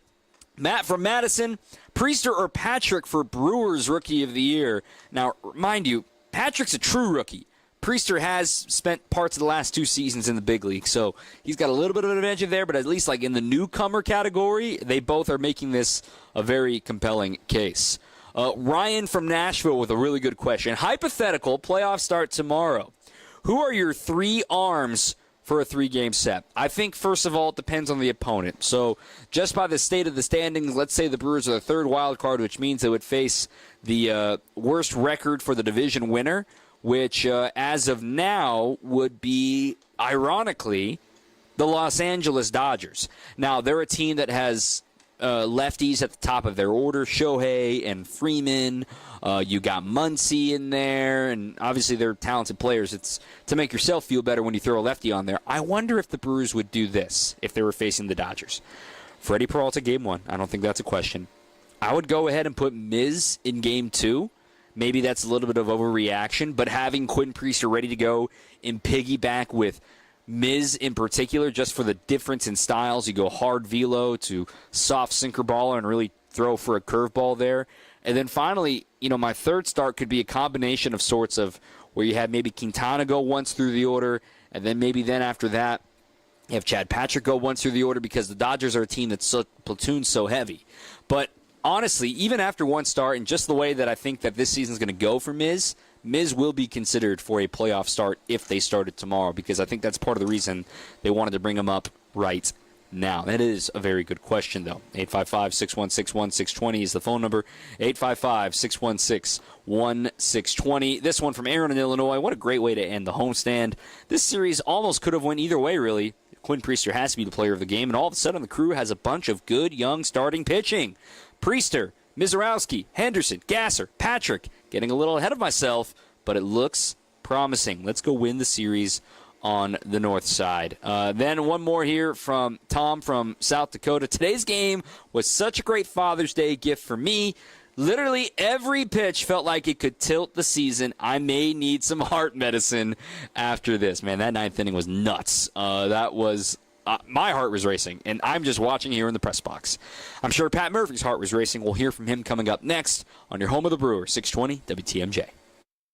Matt from Madison, Priester or Patrick for Brewers Rookie of the Year. Now, mind you, Patrick's a true rookie. Priester has spent parts of the last 2 seasons in the big league, so he's got a little bit of an advantage there, but at least like in the newcomer category, they both are making this a very compelling case. Ryan from Nashville with a really good question. Hypothetical, playoffs start tomorrow. Who are your 3 arms for a 3-game set? I think, first of all, it depends on the opponent. So just by the state of the standings, let's say the Brewers are the 3rd wild card, which means they would face the worst record for the division winner, which as of now would be, ironically, the Los Angeles Dodgers. Now, they're a team that has lefties at the top of their order, Shohei and Freeman. You got Muncy in there, and obviously they're talented players. It's to make yourself feel better when you throw a lefty on there. I wonder if the Brewers would do this if they were facing the Dodgers. Freddie Peralta, Game 1. I don't think that's a question. I would go ahead and put Miz in Game 2. Maybe that's a little bit of overreaction, but having Quinn Priester ready to go and piggyback with Miz in particular, just for the difference in styles. You go hard velo to soft sinker baller and really throw for a curveball there. And then finally, my third start could be a combination of sorts of where you had maybe Quintana go once through the order, and then maybe then after that, you have Chad Patrick go once through the order because the Dodgers are a team that's platoons so heavy. But honestly, even after one start and just the way that I think that this season is going to go for Miz will be considered for a playoff start if they started tomorrow, because I think that's part of the reason they wanted to bring him up right now. That is a very good question, though. 855-616-1620 is the phone number. 855-616-1620. This one from Aaron in Illinois. What a great way to end the homestand. This series almost could have went either way, really. Quinn Priester has to be the player of the game, and all of a sudden the crew has a bunch of good young starting pitching. Priester, Mizorowski, Henderson, Gasser, Patrick. Getting a little ahead of myself, but it looks promising. Let's go win the series on the north side. Then one more here from Tom from South Dakota. Today's game was such a great Father's Day gift for me. Literally every pitch felt like it could tilt the season. I may need some heart medicine after this. Man, that 9th inning was nuts. That was... my heart was racing, and I'm just watching here in the press box. I'm sure Pat Murphy's heart was racing. We'll hear from him coming up next on your home of the Brewers, 620 WTMJ.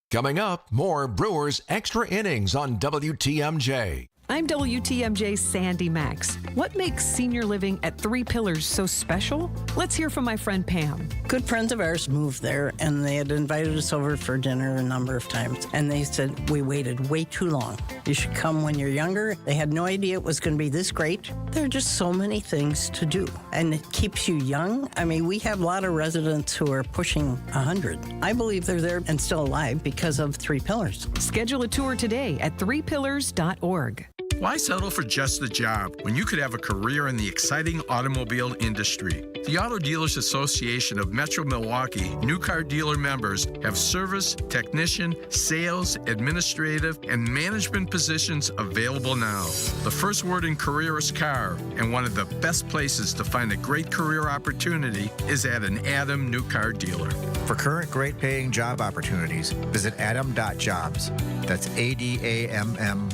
Coming up, more Brewers Extra Innings on WTMJ. I'm WTMJ's Sandy Max. What makes senior living at Three Pillars so special? Let's hear from my friend Pam. Good friends of ours moved there, and they had invited us over for dinner a number of times. And they said, we waited way too long. You should come when you're younger. They had no idea it was going to be this great. There are just so many things to do, and it keeps you young. I mean, we have a lot of residents who are pushing 100. I believe they're there and still alive because of Three Pillars. Schedule a tour today at threepillars.org. Why settle for just a job when you could have a career in the exciting automobile industry? The Auto Dealers Association of Metro Milwaukee new car dealer members have service, technician, sales, administrative, and management positions available now. The first word in career is car, and one of the best places to find a great career opportunity is at an Adam new car dealer. For current great paying job opportunities, visit adam.jobs. That's ADAMM.jobs.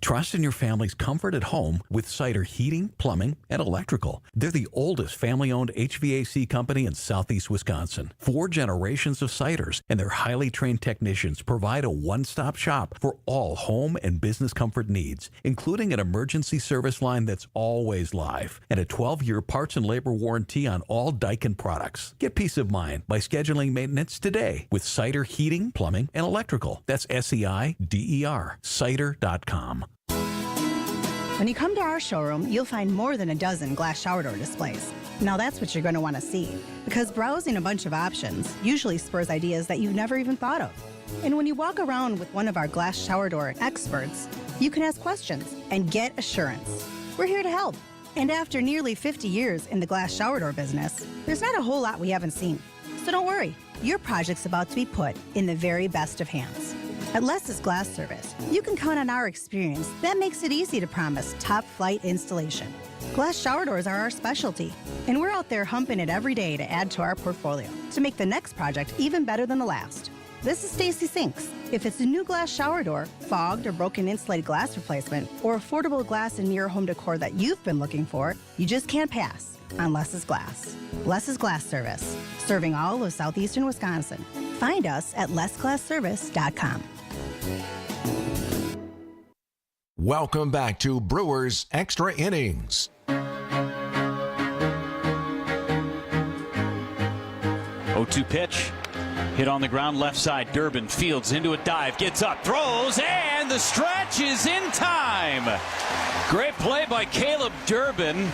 Trust in your family's comfort at home with Cider Heating, Plumbing, and Electrical. They're the oldest family-owned HVAC company in southeast Wisconsin. 4 generations of Ciders, and their highly trained technicians provide a one-stop shop for all home and business comfort needs, including an emergency service line that's always live and a 12-year parts and labor warranty on all Daikin products. Get peace of mind by scheduling maintenance today with Cider Heating, Plumbing, and Electrical. That's SEIDER, cider.com. When you come to our showroom, you'll find more than a dozen glass shower door displays. Now that's what you're going to want to see, because browsing a bunch of options usually spurs ideas that you've never even thought of. And when you walk around with one of our glass shower door experts, you can ask questions and get assurance. We're here to help. And after nearly 50 years in the glass shower door business, there's not a whole lot we haven't seen. So don't worry, your project's about to be put in the very best of hands. At Les's Glass Service, you can count on our experience that makes it easy to promise top-flight installation. Glass shower doors are our specialty, and we're out there humping it every day to add to our portfolio to make the next project even better than the last. This is Stacy Sinks. If it's a new glass shower door, fogged or broken insulated glass replacement, or affordable glass and mirror home decor that you've been looking for, you just can't pass on Les's Glass. Les's Glass Service, serving all of southeastern Wisconsin. Find us at lesglassservice.com. Welcome back to Brewers Extra Innings. 0-2 pitch. Hit on the ground, left side. Durbin fields into a dive, gets up, throws, and the stretch is in time. Great play by Caleb Durbin.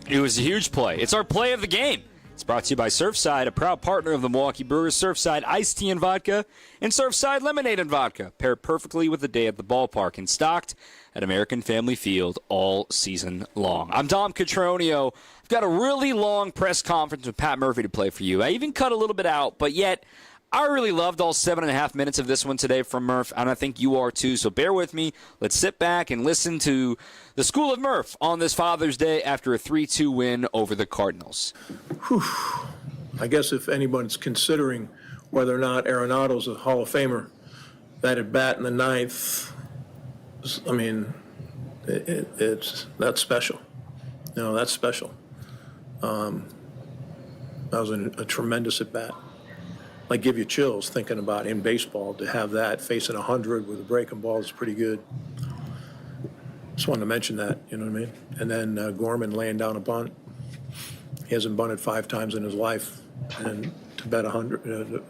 It was a huge play. It's our play of the game. It's brought to you by Surfside, a proud partner of the Milwaukee Brewers. Surfside iced tea and vodka and Surfside lemonade and vodka, paired perfectly with the day at the ballpark and stocked at American Family Field all season long. I'm Dom Cotroneo. I've got a really long press conference with Pat Murphy to play for you. I even cut a little bit out, but yet I really loved all 7.5 minutes of this one today from Murph, and I think you are too. So bear with me. Let's sit back and listen to the School of Murph on this Father's Day after a 3-2 win over the Cardinals. Whew. I guess if anyone's considering whether or not Arenado's a Hall of Famer, that at bat in the ninth, I mean, that's special. You know, that's special. That was a tremendous at bat. Like, give you chills thinking about in baseball to have that facing 100 with a breaking ball is pretty good. Just wanted to mention that, you know what I mean? And then Gorman laying down a bunt. He hasn't bunted 5 times in his life, and to bet 100, to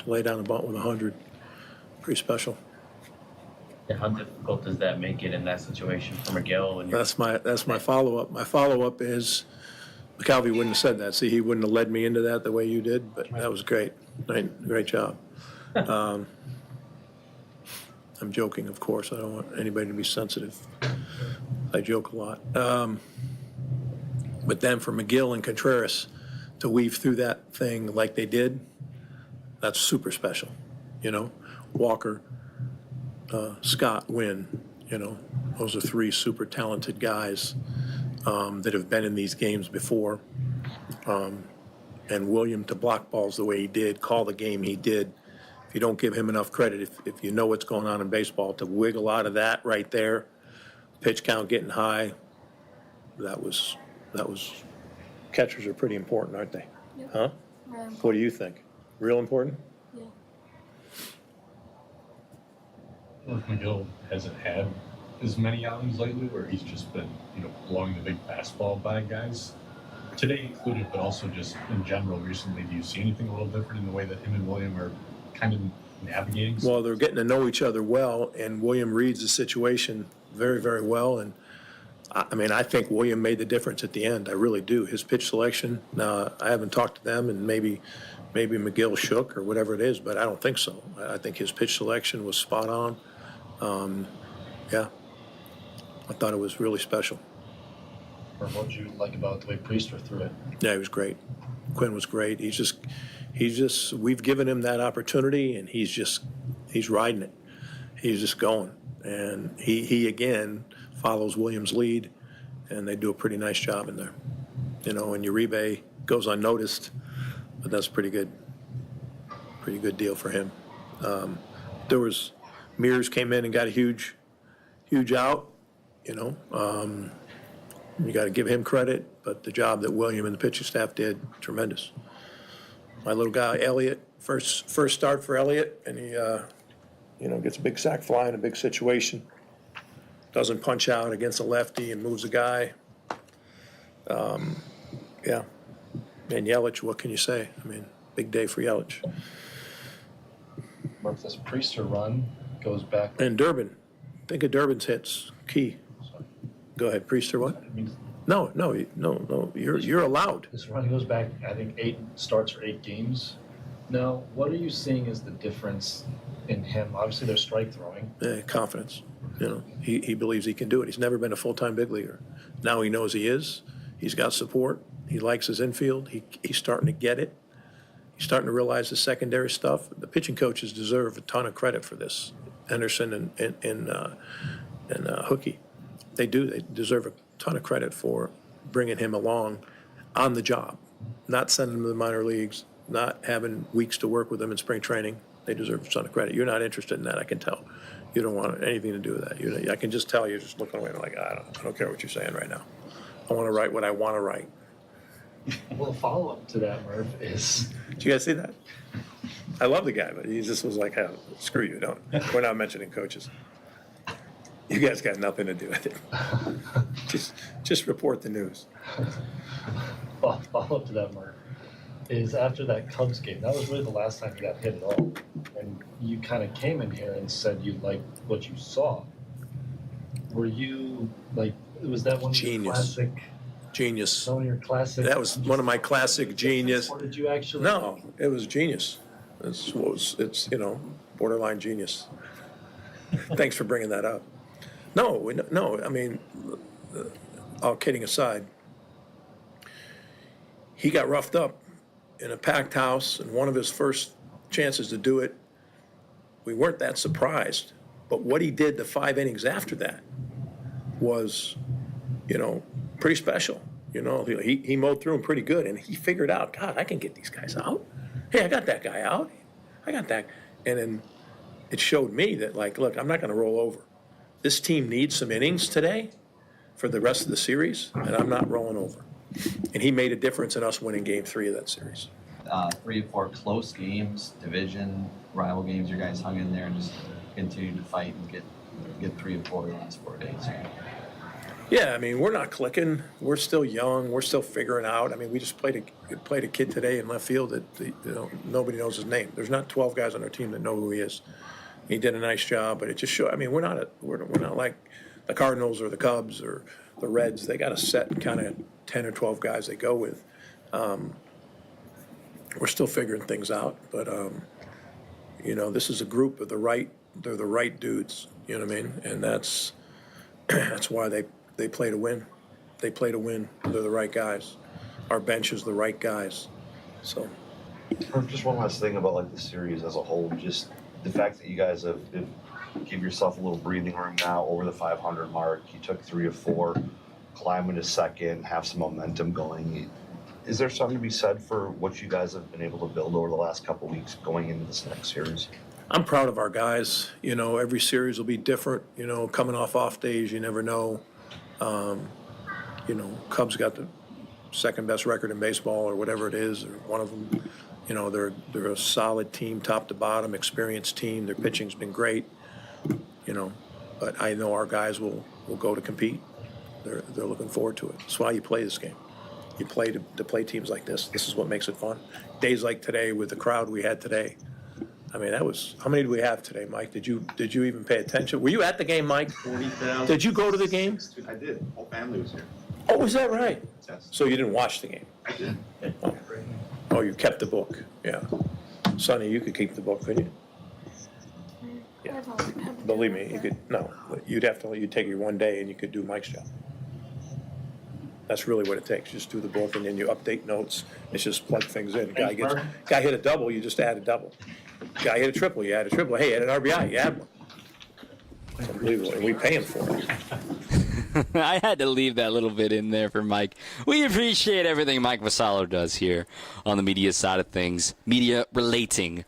lay down a bunt with 100, pretty special. Yeah, how difficult does that make it in that situation for Miguel? When That's my follow-up. My follow-up is, McAlvey wouldn't have said that. See, he wouldn't have led me into that the way you did, but that was great. Great job. I'm joking, of course. I don't want anybody to be sensitive. I joke a lot. But then for McGill and Contreras to weave through that thing like they did, that's super special. You know, Walker, Scott, Wynn, you know, those are 3 super talented guys that have been in these games before. And William to block balls the way he did, call the game he did. If you don't give him enough credit, if you know what's going on in baseball, to wiggle out of that right there, pitch count getting high, that was catchers are pretty important, aren't they? Yep. Huh? What do you think? Real important? Yeah. Well, McGill hasn't had as many outings lately where he's just been, blowing the big fastball by guys. Today included, but also just in general recently, do you see anything a little different in the way that him and William are kind of navigating? Well, they're getting to know each other well, and William reads the situation very, very well. And I think William made the difference at the end. I really do. His pitch selection, I haven't talked to them, and maybe McGill shook or whatever it is, but I don't think so. I think his pitch selection was spot on. Yeah, I thought it was really special. Or what did you like about the way Priester threw it? Yeah, he was great. Quinn was great. He's just, we've given him that opportunity, and he's riding it. He's just going. And he again follows Williams' lead, and they do a pretty nice job in there. And Uribe goes unnoticed, but that's pretty good deal for him. Mears came in and got a huge huge out, you got to give him credit, but the job that William and the pitching staff did, tremendous. My little guy, Elliott, first start for Elliott, and he, gets a big sac fly in a big situation. Doesn't punch out against a lefty and moves a guy. Yeah. And Yelich, what can you say? I mean, big day for Yelich. Mark, this Priester run goes back. And Durbin. Think of Durbin's hits. Key. Go ahead, Priester, what? No, you're allowed. This run goes back, I think, 8 starts or 8 games. Now, what are you seeing as the difference in him? Obviously, they're strike throwing. Confidence. He believes he can do it. He's never been a full-time big leaguer. Now he knows he is. He's got support. He likes his infield. He's starting to get it. He's starting to realize the secondary stuff. The pitching coaches deserve a ton of credit for this. Henderson and Hookie. They do. They deserve a ton of credit for bringing him along on the job, not sending him to the minor leagues, not having weeks to work with him in spring training. They deserve a ton of credit. You're not interested in that, I can tell. You don't want anything to do with that. I can just tell you're just looking away like, I don't care what you're saying right now. I want to write what I want to write. Well, the follow-up to that, Murph, is... Did you guys see that? I love the guy, but he just was like, hey, screw you, we're not mentioning coaches. You guys got nothing to do with it. just report the news. Follow-up to that, Murph, is after that Cubs game, that was really the last time you got hit at all. And you kind of came in here and said you liked what you saw. Were you, was that one of your classic... Genius. One of your classic... That was one of my classic genius. Or did you actually... No, it was genius. It's borderline genius. Thanks for bringing that up. No, I mean, all kidding aside, he got roughed up in a packed house, and one of his first chances to do it, we weren't that surprised. But what he did the 5 innings after that was, pretty special. He mowed through them pretty good, and he figured out, God, I can get these guys out. Hey, I got that guy out. I got that. And then it showed me that, look, I'm not going to roll over. This team needs some innings today for the rest of the series, and I'm not rolling over. And he made a difference in us winning Game 3 of that series. 3 or 4 close games, division, rival games, you guys hung in there and just continued to fight and get 3 or 4 the last 4 days. Yeah, I mean, we're not clicking. We're still young. We're still figuring out. I mean, we just played a kid today in left field that nobody knows his name. There's not 12 guys on our team that know who he is. He did a nice job, but it just showed. I mean, we're not like the Cardinals or the Cubs or the Reds. They got a set kind of 10 or 12 guys they go with. We're still figuring things out, but this is a group of they're the right dudes. You know what I mean? And that's why they play to win. They play to win. They're the right guys. Our bench is the right guys. So. Just one last thing about the series as a whole. Just the fact that you guys have give yourself a little breathing room now over the 500 mark. You took 3 or 4, climb into second, have some momentum going. Is there something to be said for what you guys have been able to build over the last couple of weeks going into this next series? I'm proud of our guys. Every series will be different. Coming off days, you never know. Cubs got the second best record in baseball or whatever it is, or one of them. They're a solid team, top to bottom, experienced team. Their pitching's been great. But I know our guys will go to compete. They're looking forward to it. That's why you play this game. You play to play teams like this. This is what makes it fun. Days like today with the crowd we had today. I mean, how many did we have today, Mike? Did you even pay attention? Were you at the game, Mike? 40,000. Did you go to the game? I did. Whole family was here. Oh, was that right? Yes. So you didn't watch the game? I did. Oh, you kept the book. Yeah. Sonny, you could keep the book, couldn't you? Yeah. Believe me, you could. No, you'd take your one day and you could do Mike's job. That's really what it takes. Just do the book and then you update notes. It's just plug things in. Guy hit a double, you just add a double. Guy hit a triple, you add a triple. Hey, hit an RBI, you add one. It's unbelievable, and we pay him for it. I had to leave that little bit in there for Mike. We appreciate everything Mike Vassallo does here on the media side of things, media relating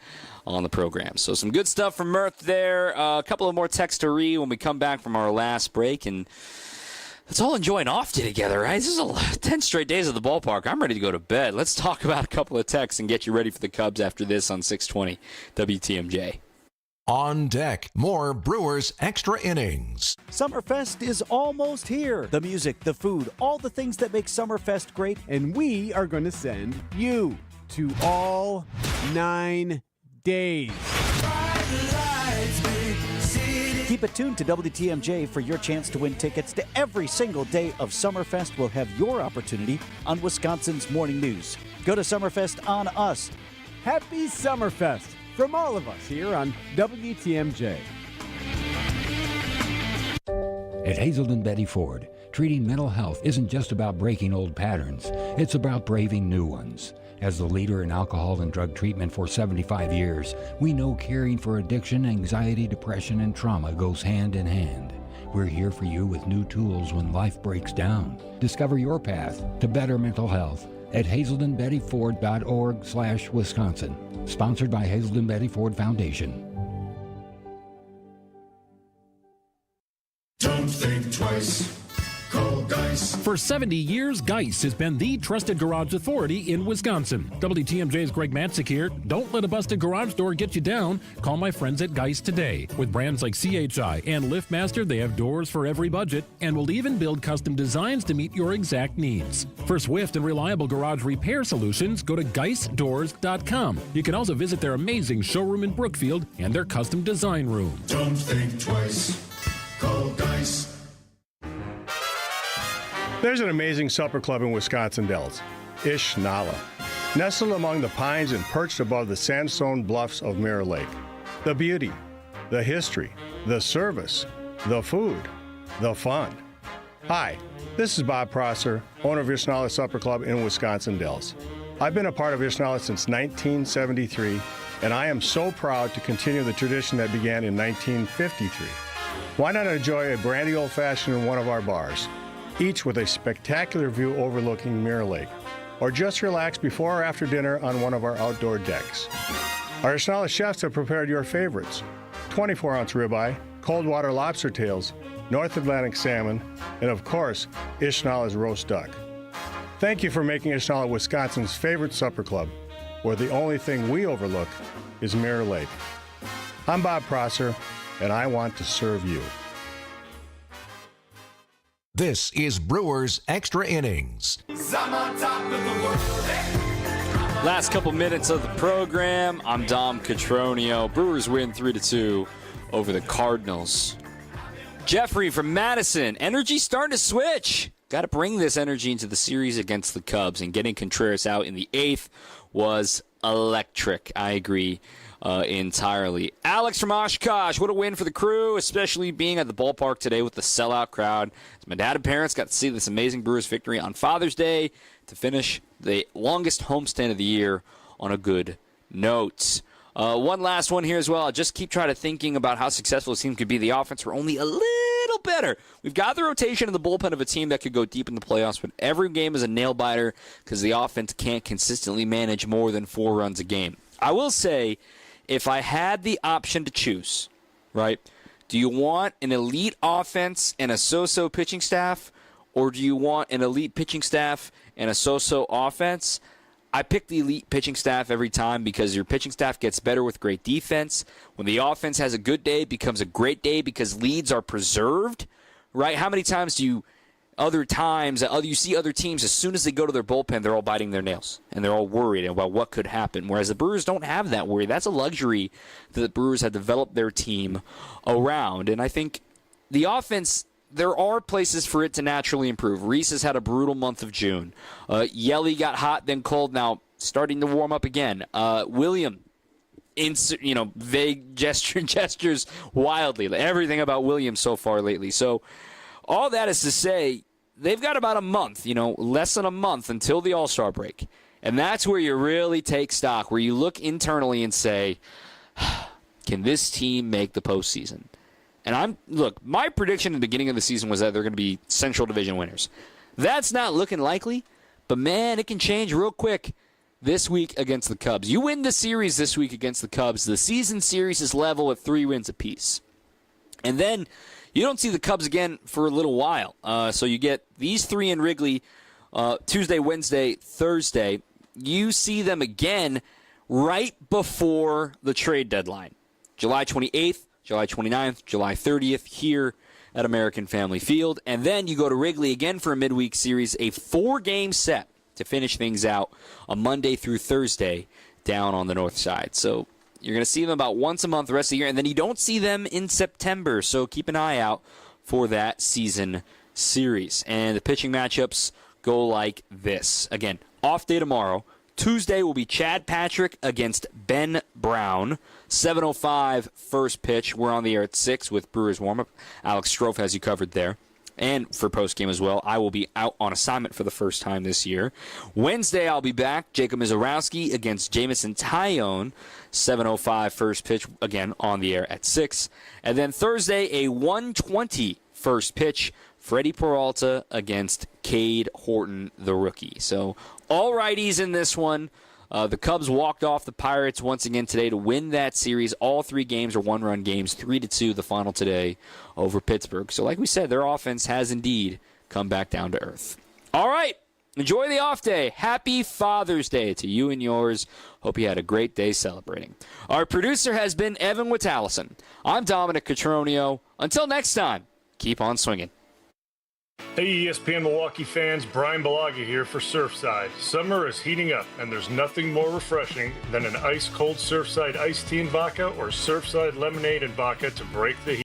on the program. So some good stuff from Murph there. A couple of more texts to read when we come back from our last break. And let's all enjoy an off day together, right? This is 10 straight days at the ballpark. I'm ready to go to bed. Let's talk about a couple of texts and get you ready for the Cubs after this on 620 WTMJ. On deck, more Brewers Extra Innings. Summerfest is almost here. The music, the food, all the things that make Summerfest great. And we are going to send you to all 9 days. Keep it tuned to WTMJ for your chance to win tickets to every single day of Summerfest. We'll have your opportunity on Wisconsin's Morning News. Go to Summerfest on us. Happy Summerfest from all of us here on WTMJ. At Hazelden Betty Ford, treating mental health isn't just about breaking old patterns. It's about braving new ones. As the leader in alcohol and drug treatment for 75 years, we know caring for addiction, anxiety, depression, and trauma goes hand in hand. We're here for you with new tools when life breaks down. Discover your path to better mental health at hazeldenbettyford.org/Wisconsin. Sponsored by Hazelden Betty Ford Foundation. Don't think twice. Call Geis. For 70 years, Geis has been the trusted garage authority in Wisconsin. WTMJ's Greg Matzik here. Don't let a busted garage door get you down. Call my friends at Geis today. With brands like CHI and LiftMaster, they have doors for every budget and will even build custom designs to meet your exact needs. For swift and reliable garage repair solutions, go to GeisDoors.com. You can also visit their amazing showroom in Brookfield and their custom design room. Don't think twice. Call Geis. There's an amazing supper club in Wisconsin Dells, Ish Nala, nestled among the pines and perched above the sandstone bluffs of Mirror Lake. The beauty, the history, the service, the food, the fun. Hi, this is Bob Prosser, owner of Ish Nala Supper Club in Wisconsin Dells. I've been a part of Ish Nala since 1973, and I am so proud to continue the tradition that began in 1953. Why not enjoy a brandy old-fashioned in one of our bars? Each with a spectacular view overlooking Mirror Lake, or just relax before or after dinner on one of our outdoor decks. Our Ish Nala chefs have prepared your favorites: 24-ounce ribeye, cold water lobster tails, North Atlantic salmon, and of course, Ish Nala's roast duck. Thank you for making Ish Nala Wisconsin's favorite supper club, where the only thing we overlook is Mirror Lake. I'm Bob Prosser, and I want to serve you. This is Brewers Extra Innings. Last couple minutes of the program. I'm Dom Cotroneo. Brewers win 3-2 over the Cardinals. Jeffrey from Madison. Energy starting to switch. Got to bring this energy into the series against the Cubs, and getting Contreras out in the 8th was electric. I agree entirely. Alex from Oshkosh, what a win for the crew, especially being at the ballpark today with the sellout crowd. My dad and parents got to see this amazing Brewers victory on Father's Day to finish the longest homestand of the year on a good note. One last one here as well. I'll just keep trying to thinking about how successful this team could be. The offense were only a little better. We've got the rotation in the bullpen of a team that could go deep in the playoffs, but every game is a nail-biter because the offense can't consistently manage more than 4 runs a game. I will say, if I had the option to choose, right, do you want an elite offense and a so-so pitching staff, or do you want an elite pitching staff and a so-so offense? I pick the elite pitching staff every time because your pitching staff gets better with great defense. When the offense has a good day, it becomes a great day because leads are preserved, right? How many times do you see other teams, as soon as they go to their bullpen, they're all biting their nails, and they're all worried about what could happen, whereas the Brewers don't have that worry. That's a luxury that the Brewers have developed their team around, and I think the offense, there are places for it to naturally improve. Reese has had a brutal month of June. Yelly got hot, then cold, now starting to warm up again. William, vague gestures wildly. Everything about William so far lately. So all that is to say, they've got about a month, less than a month until the All-Star break. And that's where you really take stock, where you look internally and say, can this team make the postseason? And my prediction at the beginning of the season was that they're going to be Central Division winners. That's not looking likely, but man, it can change real quick. this week against the Cubs. You win the series this week against the Cubs. The season series is level at 3 wins apiece. And then you don't see the Cubs again for a little while. So you get these 3 in Wrigley Tuesday, Wednesday, Thursday. You see them again right before the trade deadline. July 28th, July 29th, July 30th here at American Family Field. And then you go to Wrigley again for a midweek series, a 4-game set to finish things out on Monday through Thursday down on the north side. So you're going to see them about once a month the rest of the year, and then you don't see them in September. So keep an eye out for that season series. And the pitching matchups go like this. Again, off day tomorrow. Tuesday will be Chad Patrick against Ben Brown. 7:05 first pitch. We're on the air at 6 with Brewers warm-up. Alex Strofe has you covered there. And for postgame as well, I will be out on assignment for the first time this year. Wednesday, I'll be back. Jacob Mizorowski against Jamison Tyone. 7:05 first pitch, again on the air at 6. And then Thursday, a 1:20 first pitch. Freddie Peralta against Cade Horton, the rookie. So all righties in this one. The Cubs walked off the Pirates once again today to win that series. All 3 games are one-run games, 3-2 the final today over Pittsburgh. So like we said, their offense has indeed come back down to earth. All right, enjoy the off day. Happy Father's Day to you and yours. Hope you had a great day celebrating. Our producer has been Evan Witalison. I'm Dominic Cotroneo. Until next time, keep on swinging. Hey, ESPN Milwaukee fans, Brian Balaga here for Surfside. Summer is heating up, and there's nothing more refreshing than an ice-cold Surfside iced tea and vodka or Surfside lemonade and vodka to break the heat.